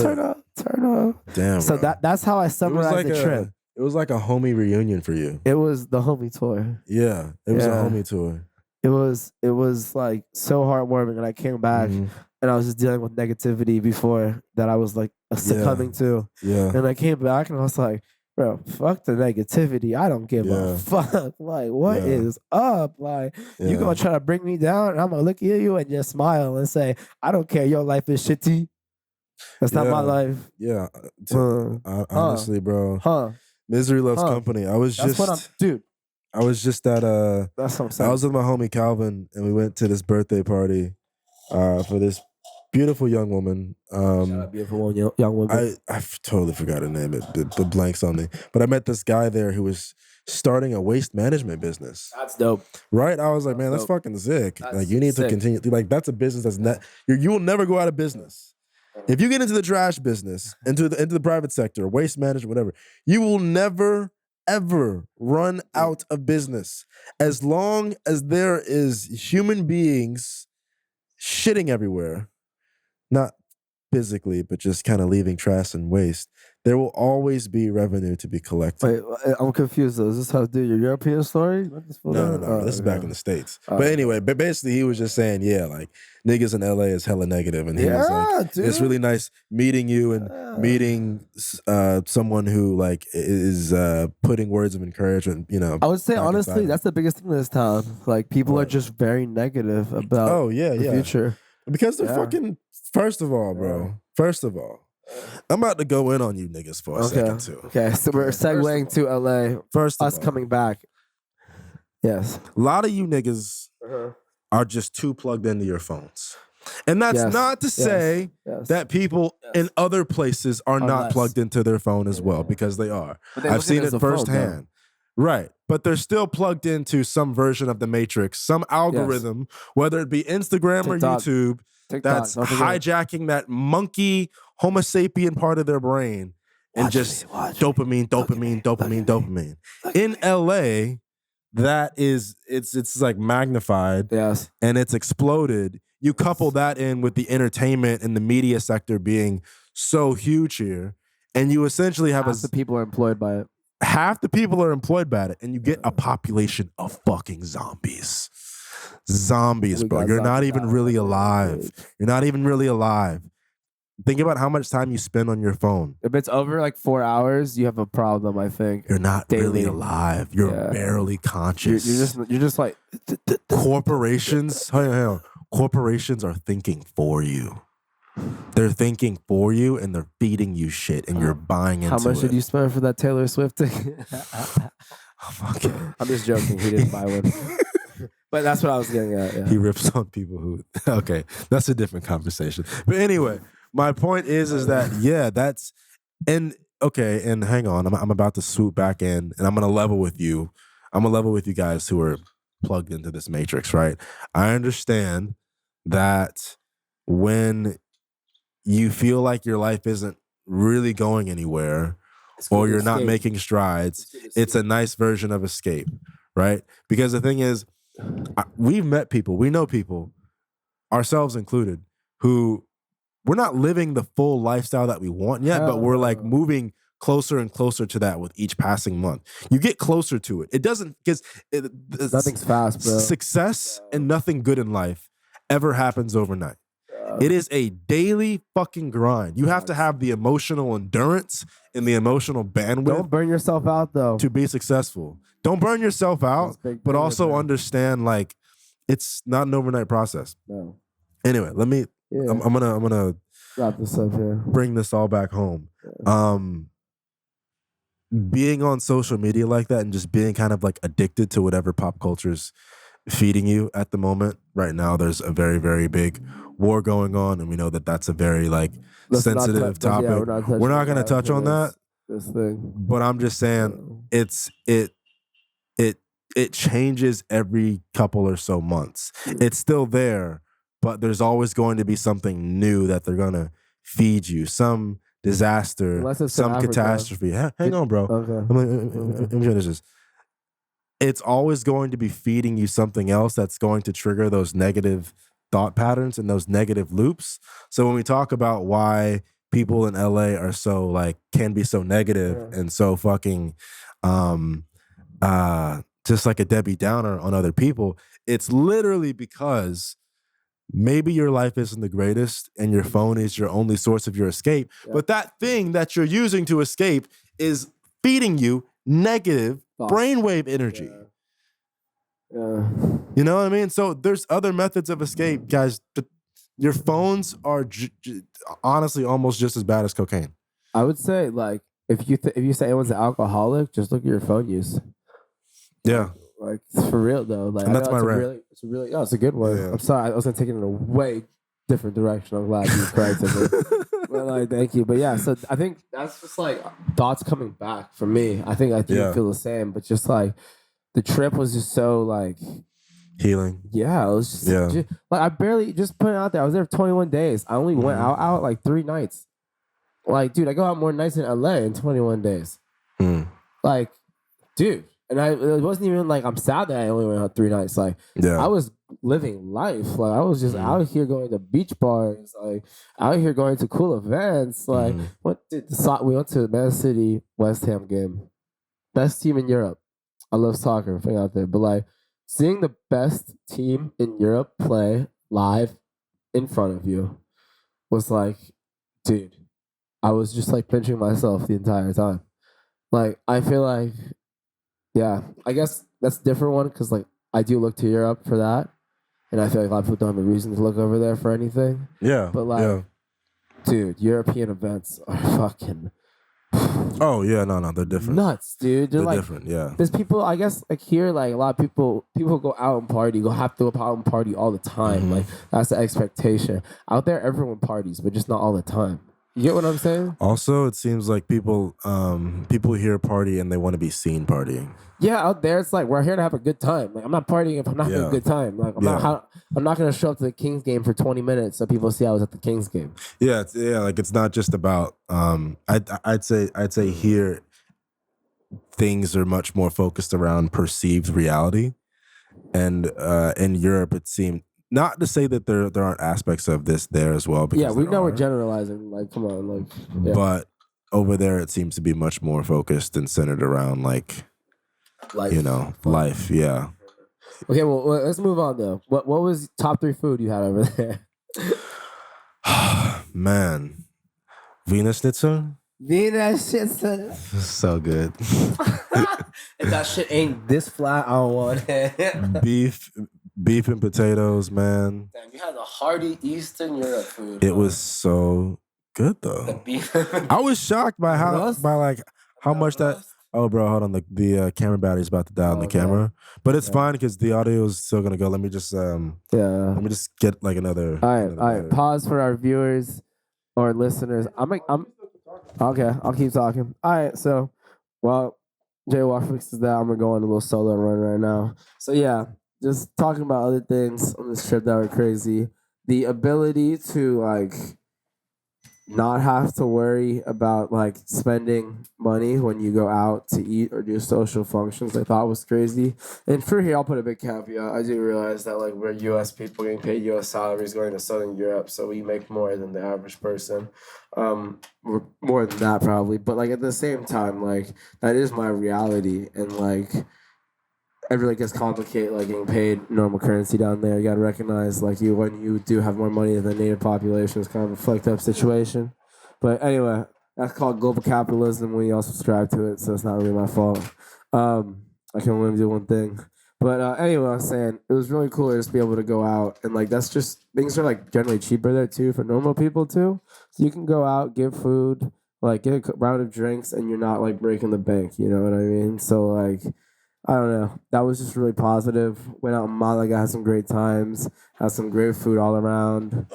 Damn. So bro. that's how I summarized the trip. It was like a homie reunion for you. It was the homie tour. Yeah, it was a homie tour. It was like so heartwarming, and I came back and I was just dealing with negativity before that I was like succumbing to. Yeah. And I came back and I was like, bro, fuck the negativity. I don't give a fuck. Like, what is up? Like, you gonna try to bring me down, and I'm gonna look at you and just smile and say, I don't care. Your life is shitty. That's not my life. Yeah. Honestly, bro. Misery loves company. I was that's just, what I'm, dude. I was just at That's what I'm saying. I was with my homie Calvin, and we went to this birthday party for this beautiful young woman. Beautiful young woman. I totally forgot her name. It blanks on me. But I met this guy there who was starting a waste management business. That's dope. Right? I was like, man, that's fucking sick. That's like, you need to continue. Like, that's a business that's not. You will never go out of business. If you get into the trash business, into the private sector, waste management, whatever, you will never ever run out of business as long as there is human beings shitting everywhere. Not physically, but just kind of leaving trash and waste. There will always be revenue to be collected. Wait, I'm confused though. Is this how to do your European story? No. This is back in the States. But anyway, basically he was just saying, like niggas in LA is hella negative, and he was like, dude. It's really nice meeting you and meeting someone who like is putting words of encouragement. You know, I would say honestly, that's the biggest thing in this town. Like people are just very negative about the future because they're fucking. First of all, bro. First of all. I'm about to go in on you niggas for a second too. Okay, so we're segueing to LA. First of us all, coming back. Yes. A lot of you niggas are just too plugged into your phones. And that's not to say that people in other places are not plugged into their phone as well, because they are. I've seen it firsthand. Right. But they're still plugged into some version of the Matrix, some algorithm, whether it be Instagram or YouTube, that's hijacking that monkey Homo sapien part of their brain and dopamine. In LA, that is it's like magnified and it's exploded. You couple that in with the entertainment and the media sector being so huge here, and you essentially have half the people are employed by it. Half the people are employed by it, and you get a population of fucking zombies. Zombies, bro. You're not even really alive. You're not even really alive. Think about how much time you spend on your phone. If it's over like 4 hours, you have a problem, I think. You're not really alive. You're barely conscious. You're just like corporations. Corporations are thinking for you. They're thinking for you, and they're feeding you shit, and you're buying into it. How much did you spend for that Taylor Swift ticket? I'm just joking. He didn't buy one. But that's what I was getting at. Yeah. He rips on people who. Okay, that's a different conversation. But anyway, my point is that that's and okay. And hang on, I'm about to swoop back in, and I'm gonna level with you. I'm gonna level with you guys who are plugged into this matrix, right? I understand that when you feel like your life isn't really going anywhere, or you're not making strides, it's a nice version of escape, right? Because the thing is, we've met people, we know people, ourselves included, who we're not living the full lifestyle that we want yet, but we're like moving closer and closer to that with each passing month. You get closer to it. It doesn't, because nothing's fast, bro. Success and nothing good in life ever happens overnight. It is a daily fucking grind. You have to have the emotional endurance and the emotional bandwidth. Don't burn yourself out though. To be successful. Don't burn yourself out, but also understand like it's not an overnight process. No. Anyway, let me. Yeah. I'm gonna wrap this up here. Bring this all back home. Yeah. Being on social media like that and just being kind of like addicted to whatever pop culture's feeding you at the moment. Right now, there's a very, very big war going on, and we know that that's a very like sensitive topic. Yeah, we're not going to touch on that. This thing, but I'm just saying it changes every couple or so months. It's still there, but there's always going to be something new that they're going to feed you. Some disaster, some catastrophe. Hang on, bro. Okay. Let me finish this. It's always going to be feeding you something else that's going to trigger those negative thought patterns and those negative loops. So when we talk about why people in LA are so like can be so negative and so fucking just like a Debbie Downer on other people, it's literally because maybe your life isn't the greatest and your phone is your only source of your escape. Yeah. But that thing that you're using to escape is feeding you negative brainwave energy. Yeah. You know what I mean? So there's other methods of escape, guys. Your phones are honestly almost just as bad as cocaine. I would say, like, if you say anyone's an alcoholic, just look at your phone use. Yeah. Like, for real though. Like, and that's my rant. It's a good one. Yeah. I'm sorry, I was gonna take it in a way different direction. I'm glad you corrected me. But like, thank you. But yeah, so I think that's just like thoughts coming back for me. I think you feel the same, but just like the trip was just so like healing. Yeah, it was just like I barely just put it out there. I was there for 21 days. I only went out like 3 nights. Like, dude, I go out more nights in LA in 21 days. Like, dude. And it wasn't even like I'm sad that I only went out 3 nights. Like, I was living life. Like, I was just out here going to beach bars. Like, out here going to cool events. Like, we went to the Man City West Ham game. Best team in Europe. I love soccer. Putting out there, but like seeing the best team in Europe play live in front of you was like, dude, I was just like pinching myself the entire time. Like, I feel like. Yeah, I guess that's a different one because, like, I do look to Europe for that. And I feel like a lot of people don't have a reason to look over there for anything. Yeah. But, like, dude, European events are fucking... Oh, yeah, no, they're different. Nuts, dude. They're like, different, yeah. There's people, I guess, like, here, like, a lot of people go out and party, have to go out and party all the time. Like, that's the expectation. Out there, everyone parties, but just not all the time. You get what I'm saying? Also, it seems like people here party and they want to be seen partying. Yeah, out there it's like we're here to have a good time. Like, I'm not partying if I'm not having a good time. Like I'm not gonna show up to the Kings game for 20 minutes so people see I was at the Kings game. Yeah, like it's not just about. I'd say here things are much more focused around perceived reality, and in Europe it seemed. Not to say that there aren't aspects of this there as well. Yeah, we know we're generalizing. Like, come on, like. Yeah. But over there, it seems to be much more focused and centered around like, life. Life. Yeah. Okay, well, let's move on though. What was top 3 food you had over there? Man, Wiener Schnitzel. Wiener Schnitzel. So good. If that shit ain't this flat, I don't want it. Beef and potatoes, man. Damn, you had the hearty Eastern Europe food. It was so good though. The beef. I was shocked by how much that. Oh, bro, hold on. The camera battery's about to die on the camera, but it's fine because the audio is still gonna go. Let me just Let me just get like another. All right. Pause for our viewers or listeners. I'm okay. I'll keep talking. All right. So, while Jay Walk fixes that, I'm gonna go on a little solo run right now. So yeah. Just talking about other things on this trip that were crazy. The ability to like not have to worry about like spending money when you go out to eat or do social functions, I thought was crazy. And for here, I'll put a big caveat. I do realize that like we're U.S. people getting paid U.S. salaries going to Southern Europe, so we make more than the average person. We're more than that probably, but like at the same time, like that is my reality, and like. it really gets complicated, like getting paid normal currency down there. You got to recognize, like, when you do have more money than the native population, it's kind of a fucked up situation. But anyway, that's called global capitalism when you all subscribe to it, so it's not really my fault. I can only do one thing. But anyway, I was saying, it was really cool to just be able to go out, and like that's just, things are like generally cheaper there too for normal people too. So you can go out, get food, like get a round of drinks, and you're not like breaking the bank. You know what I mean? So like, I don't know. That was just really positive. Went out in Malaga, had some great times, had some great food all around.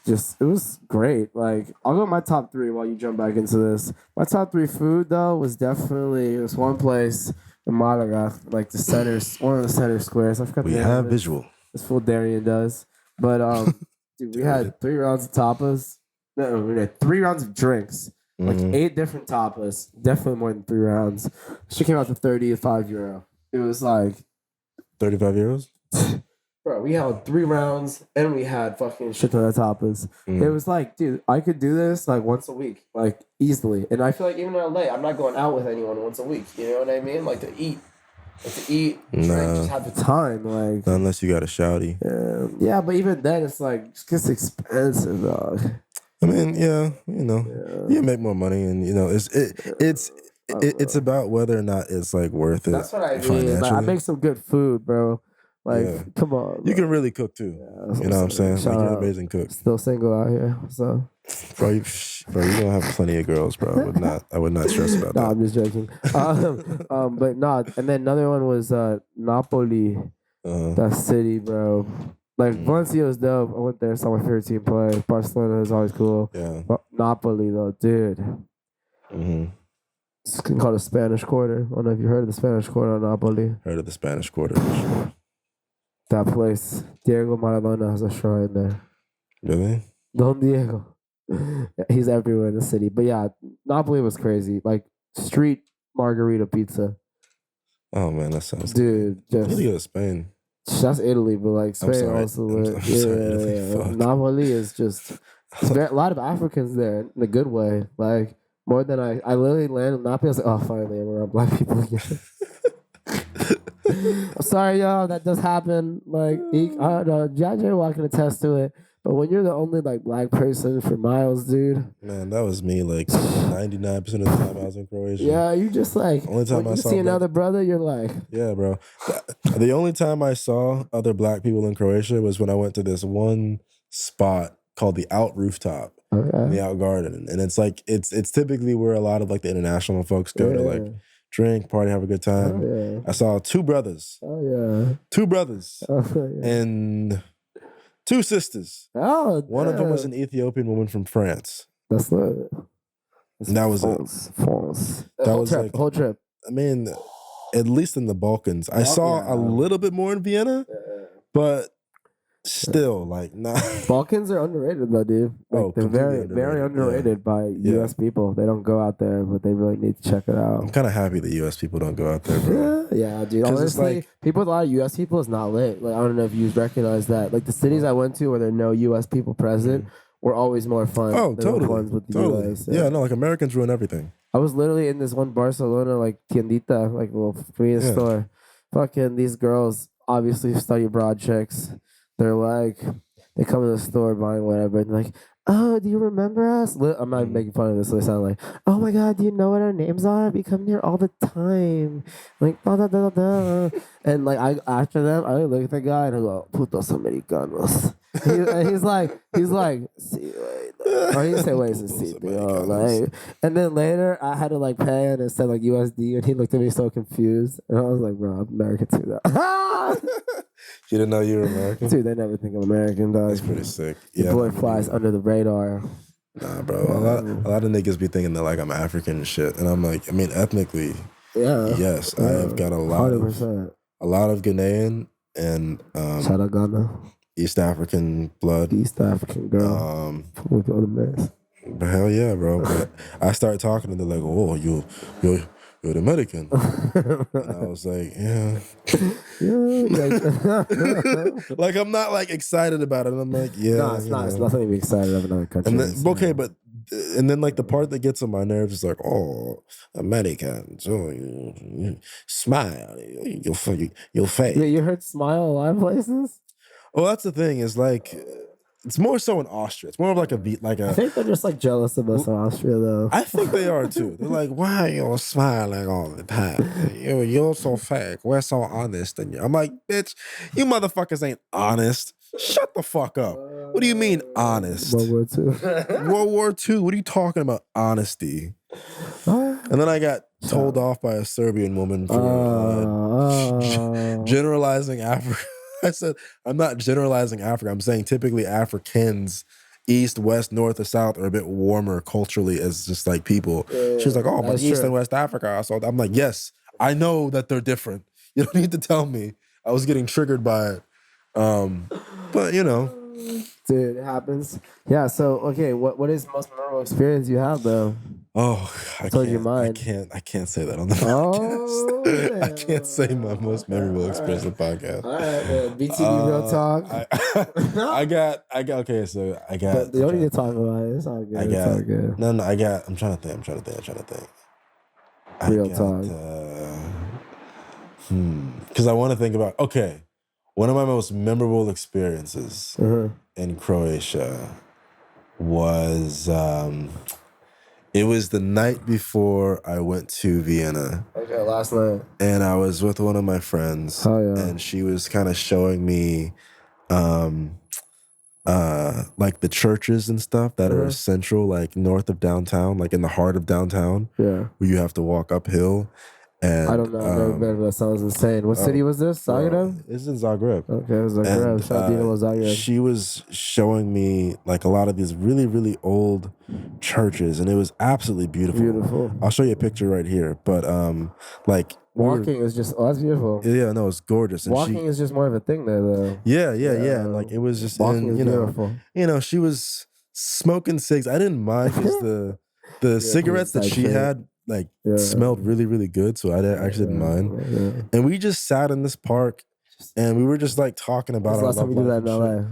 Just, it was great. Like, I'll go with my top three while you jump back into this. My top three food though was definitely this one place in Malaga, like the center, one of the center squares. I forgot. We have visual. This full Darien does, but dude, we had 3 rounds of tapas. No, we had 3 rounds of drinks. Like 8 different tapas. Definitely more than 3 rounds. She came out to €35. It was like €35. Bro, we had 3 rounds and we had fucking shit ton of tapas. It was like, dude, I could do this like once a week, like easily. And I feel like even in LA, I'm not going out with anyone once a week. You know what I mean? Like to eat, drink, just have the time. Like, not unless you got a shouty. Yeah, but even then, it's like it's just expensive, dog. I mean, yeah, you know, you make more money, and you know, it's about whether or not it's like worth it. That's what I mean. Like, I make some good food, bro. Like, come on. Bro. You can really cook too. Yeah, you know what I'm saying? Like, you're an amazing cook. Still single out here, so. Bro, you're gonna have plenty of girls, bro. I would not stress about that. No, I'm just joking. But no, and then another one was Napoli. That city, bro. Like, Valencia was dope. I went there, saw my favorite team play. Barcelona is always cool. Yeah. But Napoli, though, dude. It's called the Spanish Quarter. I don't know if you heard of the Spanish Quarter on Napoli. Heard of the Spanish Quarter, for sure. That place, Diego Maradona has a shrine there. Really? Don Diego. He's everywhere in the city. But yeah, Napoli was crazy. Like, street margarita pizza. Oh, man, that sounds dude. Just, you need to go to Spain. That's Italy, but like Spain also. Napoli is just a lot of Africans there in a good way. Like, more than I literally landed in Napoli. I was like, oh, finally, I'm around black people again. I'm sorry, y'all. That does happen. Like, I don't know. JJ can attest to it. But when you're the only like black person for miles, dude. Man, that was me. Like 99% of the time I was in Croatia. Yeah, you just like only time when I you saw see another brother, you're like. Yeah, bro. The only time I saw other black people in Croatia was when I went to this one spot called the Out Rooftop. In the Out Garden, and it's like it's typically where a lot of like the international folks go to like drink, party, have a good time. I saw 2 brothers. 2 brothers and 2 sisters. One of them was an Ethiopian woman from France. That's it. And that was it. That was like whole trip. I mean, at least in the Balkans, I saw a little bit more in Vienna, but. Still, like, nah. Balkans are underrated, though, dude. Like, they're very underrated by U.S. people. They don't go out there, but they really need to check it out. I'm kind of happy the U.S. people don't go out there, bro. Yeah, dude. Honestly, like, people with a lot of U.S. people is not lit. Like, I don't know if you recognize that. Like, the cities I went to where there are no U.S. people present were always more fun. Oh, than the ones with the U.S. Yeah, no, like, Americans ruin everything. I was literally in this one Barcelona, like, tiendita, like, little convenience store. Fucking these girls, obviously study abroad chicks. They're like, they come to the store buying whatever, and like, oh, do you remember us? I'm not making fun of this, so they sound like, oh my God, do you know what our names are? We come here all the time. Like, da da da da. And like, after them, I look at the guy and I go, putos americanos. He's like, see, wait. Or he said, wait, see, like, and then later, I had to like pay and it said like USD, and he looked at me so confused. And I was like, bro, I'm American too, though. You didn't know you were American? Dude, they never think I'm American, dog. That's pretty sick. The boy flies under the radar. Nah, bro. A lot of niggas be thinking that like I'm African and shit. And I'm like, I mean, ethnically, yes, I have got a lot 100%. A lot of Ghanaian and shout out Ghana. East African blood. East African girl. With all the mess. But hell yeah, bro. But I start talking and they're like, oh, you're an American. And I was like, yeah. Like, I'm not like excited about it. I'm like, yeah. No, it's not. It's nothing to be excited of another country. And then, okay, but and then like the part that gets on my nerves is like, oh, Americans, oh, you smile, you'll fake. Yeah, you heard smile a lot of places. Oh, that's the thing. Is like it's more so in Austria. It's more of like a beat, like I a. think they're just like jealous of us in Austria, though. I think they are too. They're like, why are you smiling all the time? You're so fake. We're so honest. And I'm like, bitch, you motherfuckers ain't honest. Shut the fuck up. What do you mean honest? World War II. World War II. What are you talking about? Honesty. And then I got told off by a Serbian woman for generalizing Africa. I said, I'm not generalizing Africa. I'm saying typically Africans, East, West, North, or South, are a bit warmer culturally as just like people. Yeah, She's like, oh, but East true. and West Africa. So I'm like, yes, I know that they're different. You don't need to tell me. I was getting triggered by it. But you know. Dude, it happens. Yeah, so okay, what is the most memorable experience you have though? Oh, I can't say that on the podcast. I can't say my most memorable experience on the podcast. All right, man. BTD real talk. I got okay, so I got But you don't need to talk about it. It's all good. It's all good. No, I'm trying to think. Real talk. Because I want to think about one of my most memorable experiences in Croatia was it was the night before I went to Vienna. Okay, last night. And I was with one of my friends. Oh, yeah. And she was kind of showing me like the churches and stuff that are central, like north of downtown, like in the heart of downtown. Yeah. Where you have to walk uphill. And, I don't know. I've never been. That sounds insane. What city was this? Zagreb? It's in Zagreb. Okay, it was Zagreb. Shout out Dinamo Zagreb. She was showing me like a lot of these really, really old churches, and it was absolutely beautiful. Beautiful. I'll show you a picture right here. But like walking is just that's beautiful. Yeah, no, it's gorgeous. And walking is just more of a thing there, though. Yeah. And like it was just walking is beautiful. You know, she was smoking cigs. I didn't mind because the cigarettes that she had smelled really, really good. So I actually didn't mind. Yeah. And we just sat in this park and we were just like talking about our last time we did that in LA.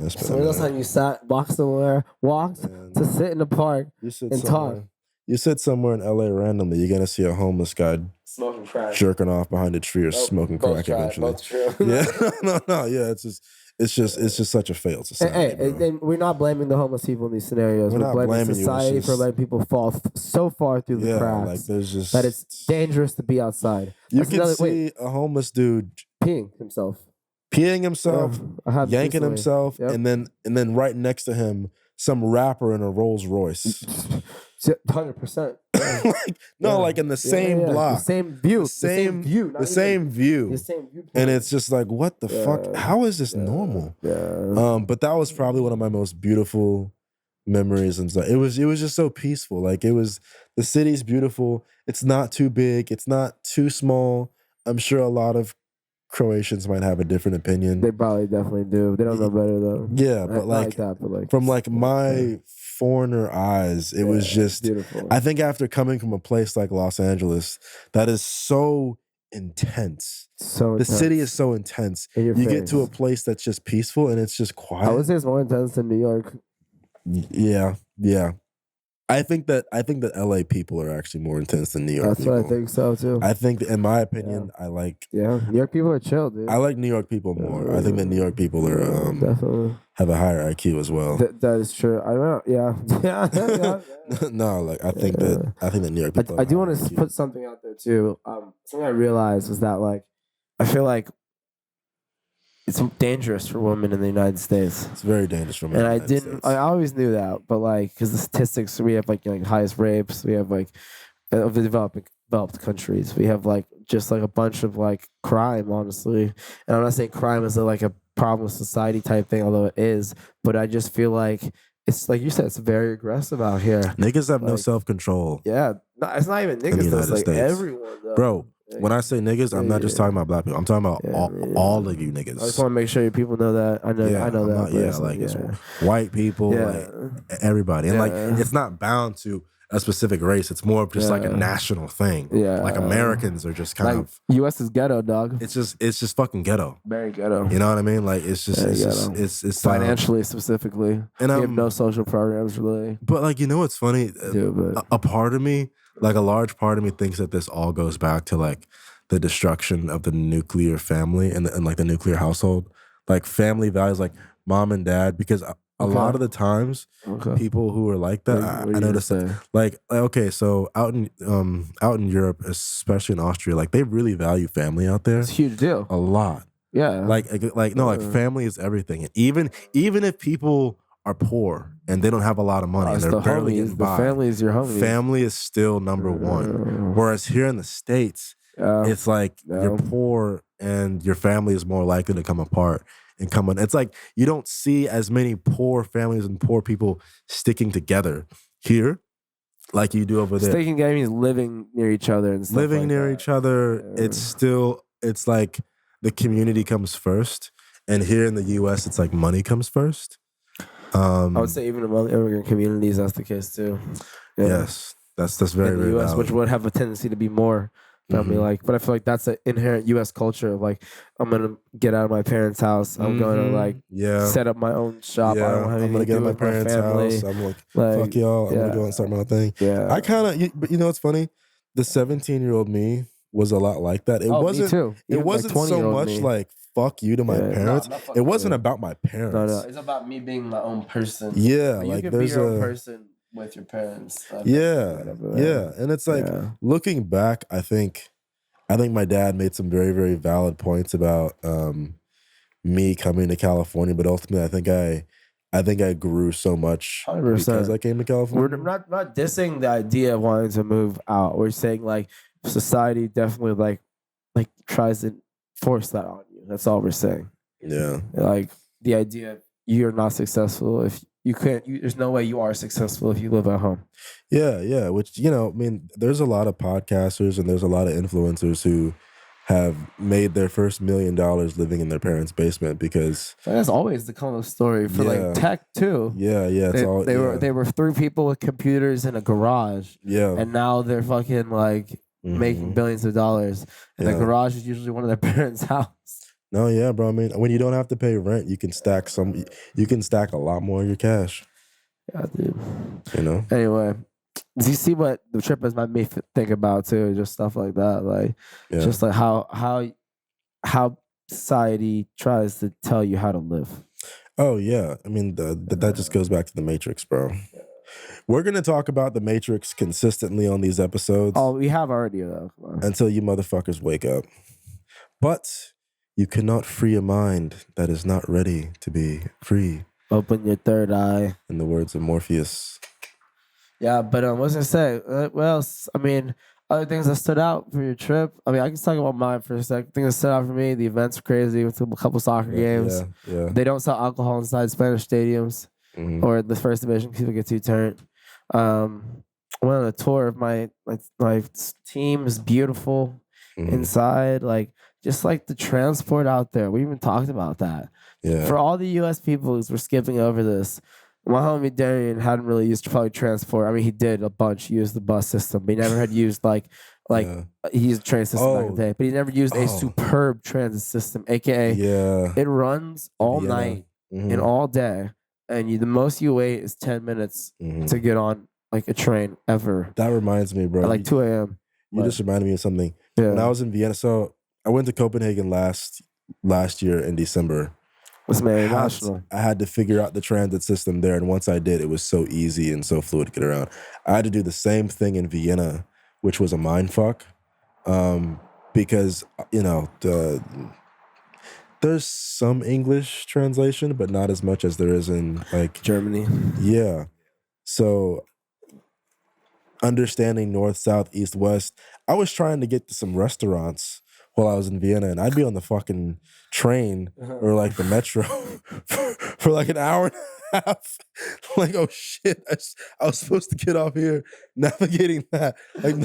So when last time you sat, walked to sit in the park and talk? You sit somewhere in LA randomly, you're gonna see a homeless guy smoking crack, jerking off behind a tree or smoking crack eventually. Yeah, no, yeah, it's just such a failed society. Hey, we're not blaming the homeless people in these scenarios. We're blaming society for letting people fall so far through the cracks like there's just that it's dangerous to be outside. You can see a homeless dude peeing himself, yanking himself, and then right next to him, some rapper in a Rolls Royce. 100%. Like in the same block, the same view, the same view, and it's just like, what the fuck? How is this normal? But that was probably one of my most beautiful memories and stuff. It was just so peaceful. Like the city's beautiful. It's not too big. It's not too small. I'm sure a lot of Croatians might have a different opinion. They probably definitely do. They don't know better though. Yeah, but from my foreigner eyes, it was just beautiful. I think after coming from a place like Los Angeles that is so intense. The city is so intense. You get to a place that's just peaceful and it's just quiet. I would say it's more intense than New York. Yeah. I think that LA people are actually more intense than New York people. That's what I think so too. I think, in my opinion, I like. Yeah, New York people are chill, dude. I like New York people more. I think that New York people are definitely have a higher IQ as well. That is true. I don't know. Yeah. No, like I think that New York people. I do want to put something out there too. Something I realized was that like I feel like it's dangerous for women in the United States. It's very dangerous for women. And I always knew that, but like, because the statistics, we have like highest rapes, we have like of the developed countries, we have like just like a bunch of like crime, honestly. And I'm not saying crime is like a problem with society type thing, although it is. But I just feel like it's like you said, it's very aggressive out here. Niggas have no self-control. Yeah, it's not even niggas. It's like everyone, though. Bro. When I say niggas, I'm not just talking about black people. I'm talking about all of you niggas. I just want to make sure people know that. I know that. It's white people, like everybody. And like it's not bound to a specific race. It's more of just like a national thing. Yeah. Like Americans are just kind of US is ghetto, dog. It's just fucking ghetto. Very ghetto. You know what I mean? Like it's financially specifically. And we have no social programs really. But like, you know what's funny? A part of me, like a large part of me, thinks that this all goes back to like the destruction of the nuclear family and like the nuclear household, like family values, like mom and dad, because a lot of the times people who are like that, I noticed that, like, okay, so out in Europe, especially in Austria, like they really value family out there. It's a huge deal. A lot. Yeah. Like family is everything. And even if people are poor and they don't have a lot of money and they're barely getting by, the family is your homie. Family is still number one. Whereas here in the States, it's like you're poor and your family is more likely to come apart and come on. It's like you don't see as many poor families and poor people sticking together here like you do over there. Sticking together means living near each other and stuff living like near that. each other. It's like the community comes first. And here in the US, it's like money comes first. I would say even among immigrant communities, that's the case too. Yeah. Yes, that's very, in the very US, valid. which would have a tendency to be more family like. But I feel like that's an inherent US culture of like, I'm gonna get out of my parents' house. I'm gonna like set up my own shop. I don't have I'm gonna get out of my parents' house. I'm like, fuck y'all. I'm gonna go and start my own thing. Yeah. I kind of, but you know what's funny? The 17-year-old me was a lot like that. It wasn't. Me too. It wasn't so much like fuck you to my parents. It wasn't about my parents. No. It's about me being my own person. Yeah, you like can there's be your own person with your parents. Yeah, and it's like looking back, I think my dad made some very, very valid points about me coming to California, but ultimately, I think I grew so much 100%. because I came to California. We're not dissing the idea of wanting to move out. We're saying like society definitely like tries to force that on you. That's all we're saying. Yeah, like the idea you're not successful if you can't. There's no way you are successful if you live at home. Yeah. Which, you know, I mean, there's a lot of podcasters and there's a lot of influencers who have made their first $1 million living in their parents' basement because that's always the kind of story for like tech too. Yeah. They were 3 people with computers in a garage. Yeah, and now they're fucking like making billions of dollars, and the garage is usually one of their parents' house. No, yeah, bro. I mean, when you don't have to pay rent, you can stack a lot more of your cash. Yeah, dude. You know. Anyway, do you see what the trip has made me think about too? Just stuff like that, like just like how society tries to tell you how to live. Oh yeah, I mean that just goes back to the Matrix, bro. We're gonna talk about the Matrix consistently on these episodes. Oh, we have already though. Until you motherfuckers wake up. But you cannot free a mind that is not ready to be free. Open your third eye. In the words of Morpheus. Yeah, but what was I say? Well, I mean, other things that stood out for your trip. I mean, I can talk about mine for a sec. Things that stood out for me. The events were crazy. With a couple soccer games. Yeah. They don't sell alcohol inside Spanish stadiums or the first division. People get too turned. I went on a tour of my team. Is beautiful inside. Like just like the transport out there. We even talked about that. Yeah. For all the U.S. people who were skipping over this. My homie Darian hadn't really used public transport. I mean, he did a bunch. He used the bus system, but he never had used he used a train system back in the day. But he never used a superb transit system, aka it runs all night and all day, and the most you wait is 10 minutes to get on like a train ever. That reminds me, bro. At like 2 a.m. You just reminded me of something. Yeah. When I was in Vienna, so I went to Copenhagen last year in December. I had to figure out the transit system there, and once I did, it was so easy and so fluid to get around. I had to do the same thing in Vienna, which was a mindfuck, because there's some English translation, but not as much as there is in like Germany. Yeah, so understanding north, south, east, west. I was trying to get to some restaurants while I was in Vienna, and I'd be on the fucking train or like the metro for like an hour and a half. Like, oh shit, I was supposed to get off here navigating that. Like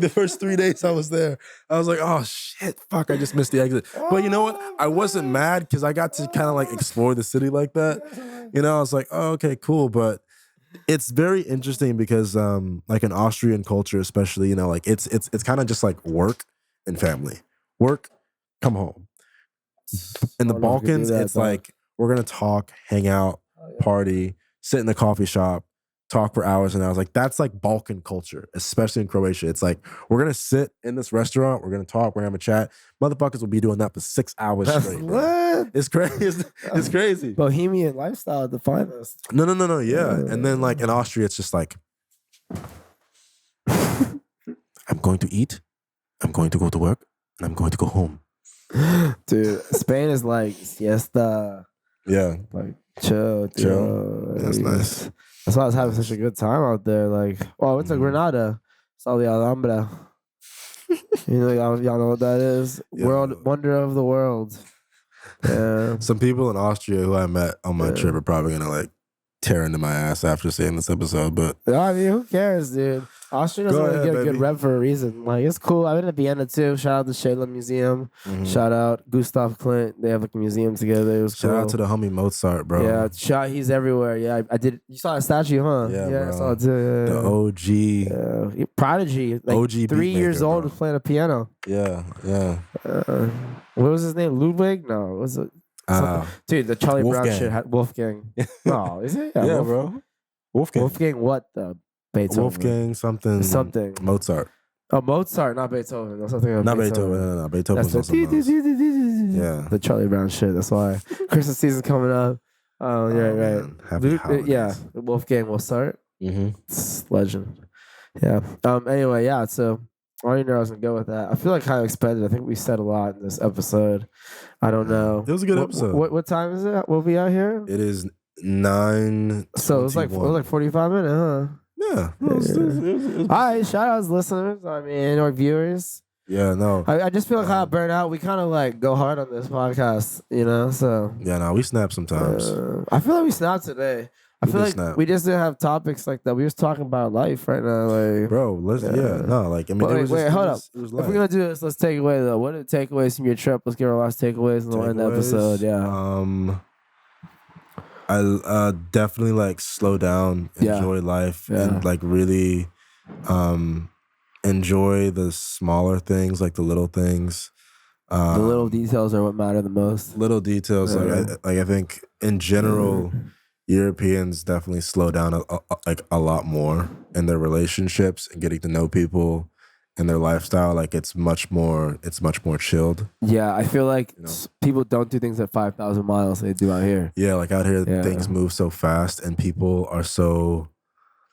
the first 3 days I was there, I was like, oh shit, fuck, I just missed the exit. But you know what? I wasn't mad because I got to kind of like explore the city like that. You know, I was like, oh, okay, cool. But it's very interesting because like in Austrian culture, especially, you know, like it's kind of just like work and family. Work, come home. In the I don't know if we could do Balkans, that, it's though. like we're gonna talk, hang out, party, sit in a coffee shop, talk for hours and hours. Like that's like Balkan culture, especially in Croatia. It's like we're gonna sit in this restaurant, we're gonna talk, we're gonna have a chat. Motherfuckers will be doing that for 6 hours That's straight, bro. what? It's crazy. It's crazy. Bohemian lifestyle at the finest. No. Yeah. And then like in Austria, it's just like I'm going to eat, I'm going to go to work, and I'm going to go home. Dude, Spain is like siesta. Yeah. Like chill, dude. Chill. That's nice. That's why I was having such a good time out there. Like, oh, I went to Granada. Saw the Alhambra. You know, y'all know what that is? Yeah. World wonder of the world. Yeah. Some people in Austria who I met on my trip are probably gonna like tear into my ass after seeing this episode, but I mean, who cares, dude? Austria doesn't Go really ahead, get a good baby. rep for a reason. Like, it's cool. I've been to Vienna too. Shout out to Shayla Museum. Shout out Gustav Klimt. They have like a museum together. It was shout cool. out to the homie Mozart, bro. Yeah, he's everywhere. Yeah, I did. You saw that statue, huh? Yeah, I bro. saw it too. The OG. Yeah. Prodigy, like OG 3 beat years maker, old, bro. was playing a piano. Yeah. What was his name? Ludwig? No, was it? Dude, the Charlie Brown Wolfgang. shit had Wolfgang. No, is it? Yeah, bro. Wolfgang. Wolfgang what? The Beethoven. Wolfgang something. Mozart. Oh, Mozart, not Beethoven. Or something. Not Beethoven. No. Beethoven's That's on something else. Yeah, the Charlie Brown shit. That's why Christmas season's coming up. Oh, yeah, right. Man. Happy holidays. Yeah, Wolfgang Mozart. It's legend. Yeah. Anyway, yeah. So I already knew I was gonna go with that. I feel like kind of expected. I think we said a lot in this episode. I don't know. It was a good episode. What time is it? We'll be out here. It is 9. So it was like 45 minutes, huh? Yeah. No, it was- All right, shout outs, listeners. I mean, or viewers. Yeah, no. I just feel like how burnt out. We kind of like go hard on this podcast, you know. So Yeah, no, we snap sometimes. I feel like we snapped today. I We feel did like snap. we just didn't have topics like that. We was talking about life right now, like. Bro, let's no, like I mean, But it was wait, just, hold it up. was, It was If we're light. gonna do this, let's take away though. What are the takeaways from your trip? Let's get our last takeaways and we'll end the Takeaways? episode. Yeah. I definitely like slow down, enjoy life, and like really enjoy the smaller things, like the little things. The little details are what matter the most. Little details, like I think in general, Europeans definitely slow down a lot more in their relationships and getting to know people and their lifestyle. Like it's much more chilled. Yeah, I feel like people don't do things at 5,000 miles they do out here. Yeah, like out here, things move so fast and people are so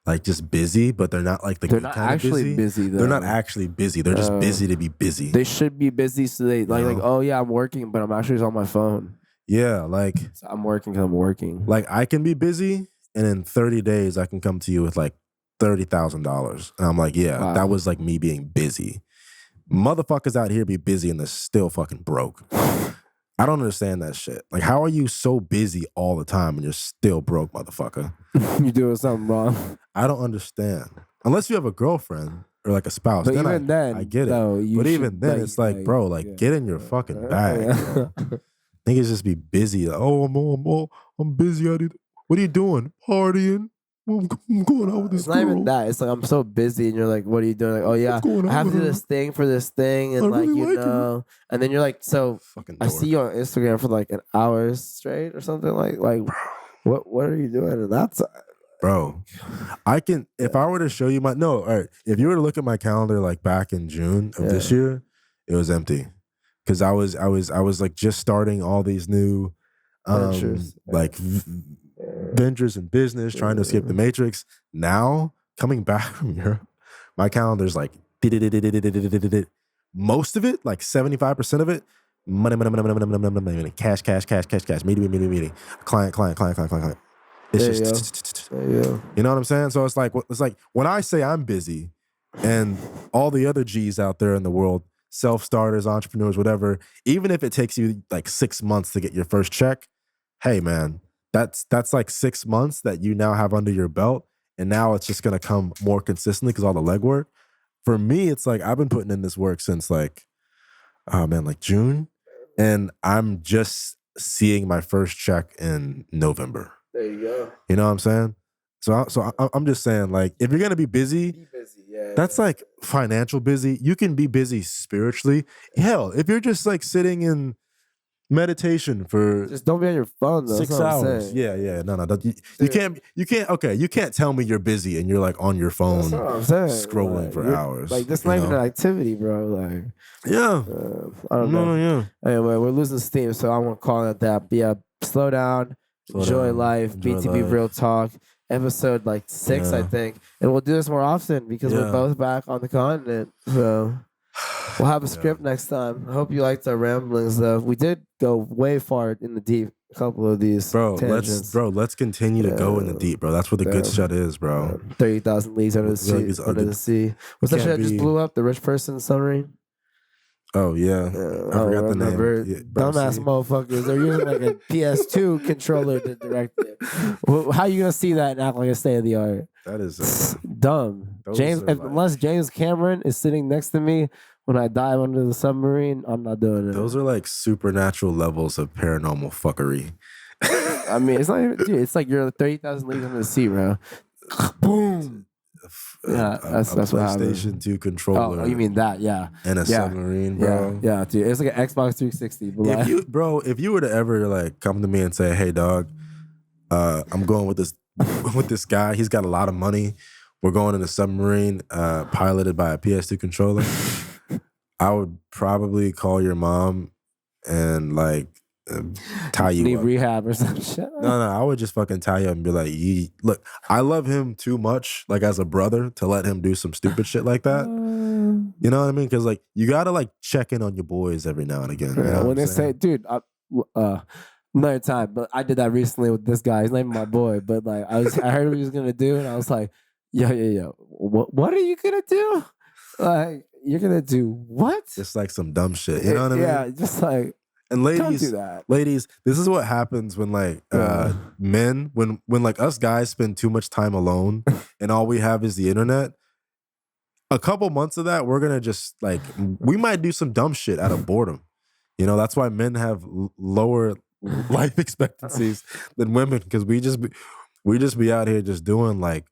like just busy, but they're not like the They're good not kind of actually busy, though. They're not actually busy. They're just busy to be busy. They should be busy, so they like oh yeah, I'm working, but I'm actually on my phone. Yeah, like So I'm working because I'm working. Like I can be busy, and in 30 days I can come to you with like $30,000, and I'm like, yeah, that was like me being busy. Motherfuckers out here be busy and they're still fucking broke. I don't understand that shit. Like, how are you so busy all the time and you're still broke, motherfucker? You're doing something wrong. I don't understand. Unless you have a girlfriend or like a spouse. But then even then, I get it. no, But even then, it's like, bro, like get in your fucking bag. Bro. Niggas just be busy. Like, oh, I'm busy. What are you doing? Partying? I'm going out with this It's not girl. even that. It's like I'm so busy, and you're like, "What are you doing?" Like, "Oh yeah, I have to do this thing for this thing," and I like really you like know, and then you're like, "So Fucking I see you on Instagram for like an hour straight or something." Like what are you doing? And that's Bro, I can, if I were to show you all right, if you were to look at my calendar like back in June of this year, it was empty. Cause I was like just starting all these new ventures. like ventures in business, trying to escape the matrix. Now, coming back from Europe, my calendar's like most of it, like 75% of it, money, cash, meeting, client. It's just, you know what I'm saying? So it's like when I say I'm busy and all the other G's out there in the world, self-starters, entrepreneurs, whatever, even if it takes you like 6 months to get your first check, hey man, that's like 6 months that you now have under your belt. And now it's just going to come more consistently because all the legwork. For me, it's like I've been putting in this work since like June. And I'm just seeing my first check in November. There you go. You know what I'm saying? I'm just saying, like, if you're gonna be busy, that's like financial busy. You can be busy spiritually. Hell, if you're just like sitting in meditation for Just don't be on your phone though. 6 That's what I'm hours. saying. Yeah. No. You can't tell me you're busy and you're like on your phone That's what I'm saying. scrolling Like, for hours. Like this not even an activity, bro. Like yeah. I don't know. Yeah. Anyway, we're losing steam, so I won't call it that. But yeah, slow down, enjoy life. BTB life. Real Talk, episode like 6, I think, and we'll do this more often because we're both back on the continent. So we'll have a script next time. I hope you liked our ramblings, though. We did go way far in the deep. A couple of these tangents. Let's continue to go in the deep, bro. That's where the good shit is, bro. 30,000 leagues under the sea. Under the sea. What's that shit that just blew up? The rich person submarine. Oh yeah, I forgot the name. Yeah, dumbass motherfuckers. They're using like a PS2 controller to direct it. How you gonna see that and act like a state of the art? That is dumb. Unless James Cameron is sitting next to me when I dive under the submarine, I'm not doing it. Those are like supernatural levels of paranormal fuckery. I mean, it's not even. Dude, it's like you're 30,000 leagues under the sea, bro. Boom. Yeah, that's what happened. PlayStation 2 controller. Oh, you mean that? Yeah. And a submarine, bro. Yeah, dude. It's like an Xbox 360. But if you were to ever like come to me and say, "Hey, dog, I'm going with this guy. He's got a lot of money. We're going in a submarine piloted by a PS2 controller," I would probably call your mom and like tie you need up. rehab or some shit. No, I would just fucking tie you up and be like, look, I love him too much, like as a brother, to let him do some stupid shit like that. You know what I mean? Because like you gotta like check in on your boys every now and again. You know when they say, dude, another time, but I did that recently with this guy. He's not even my boy, but like I heard what he was gonna do, and I was like, yo, what are you gonna do? Like you're gonna do what? Just like some dumb shit. You know what I mean? Yeah, just like. And ladies, don't do that. Ladies, this is what happens when like men, when like us guys spend too much time alone and all we have is the internet. A couple months of that, we're gonna just like we might do some dumb shit out of boredom. You know, that's why men have lower life expectancies than women, because we just be out here just doing like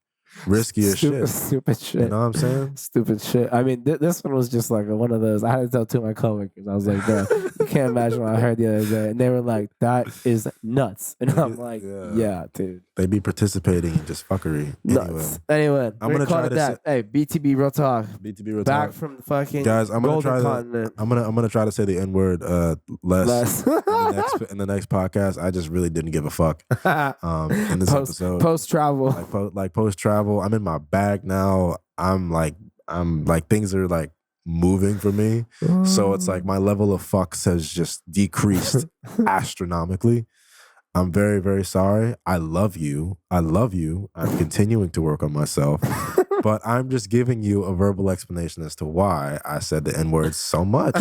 risky as shit. Stupid shit. You know what I'm saying? Stupid shit. I mean, this one was just like one of those. I had to tell two of my coworkers. I was like, bro, you can't imagine what I heard the other day. And they were like, that is nuts. And I'm like, yeah dude. They be participating in just fuckery. Nuts. Anyway, I'm going to call it that. Hey, BTB Real Talk. BTB Real Talk. Back from the fucking guys, I'm gonna try continent. I'm gonna try to say the N-word less in the next podcast. I just really didn't give a fuck in this episode. Post travel. Like post travel. I'm in my bag now. I'm like things are like moving for me. So it's like my level of fucks has just decreased astronomically. I'm very, very sorry. I love you. I'm continuing to work on myself. But I'm just giving you a verbal explanation as to why I said the N-word so much.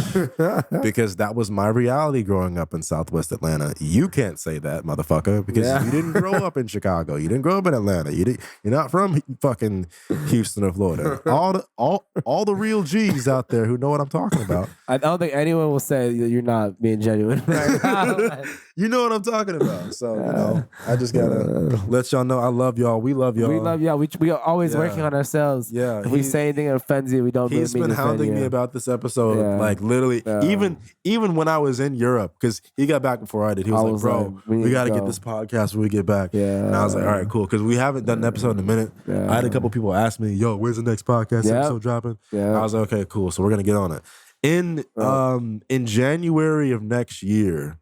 Because that was my reality growing up in Southwest Atlanta. You can't say that, motherfucker, because you didn't grow up in Chicago. You didn't grow up in Atlanta. You're not from fucking Houston or Florida. All the real G's out there who know what I'm talking about. I don't think anyone will say that you're not being genuine right now. You know what I'm talking about. So, you know, I just gotta let y'all know I love y'all. We love y'all. We love y'all. We are always working on ourselves. Yeah. If we say anything that offends you, we don't He's been hounding me about this episode, like literally, even when I was in Europe, because he got back before I did. He was like, bro, we got to get this podcast when we get back. Yeah. And I was like, all right, cool. Because we haven't done an episode in a minute. Yeah. I had a couple people ask me, yo, where's the next podcast episode dropping? Yeah. I was like, okay, cool. So we're going to get on it. In January of next year,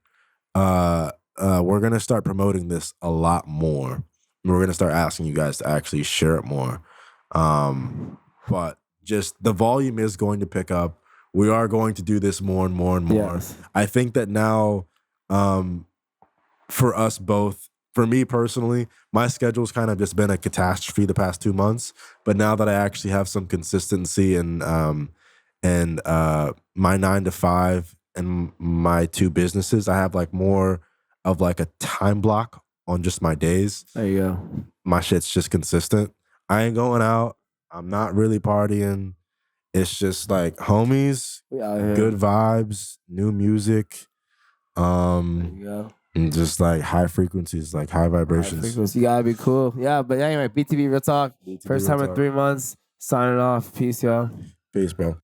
we're going to start promoting this a lot more. We're going to start asking you guys to actually share it more. But just the volume is going to pick up. We are going to do this more and more and more. Yes. I think that now, for us both, for me personally, my schedule's kind of just been a catastrophe the past 2 months. But now that I actually have some consistency and my 9 to 5 and my 2 businesses, I have like more of like a time block on just my days. There you go. My shit's just consistent. I ain't going out. I'm not really partying. It's just like homies, good vibes, new music. There you go. And just like high frequencies, like high vibrations. You gotta be cool. Yeah, but anyway, BTB Real Talk. BTB First Real time in Talk. 3 months. Signing off. Peace, y'all. Peace, bro.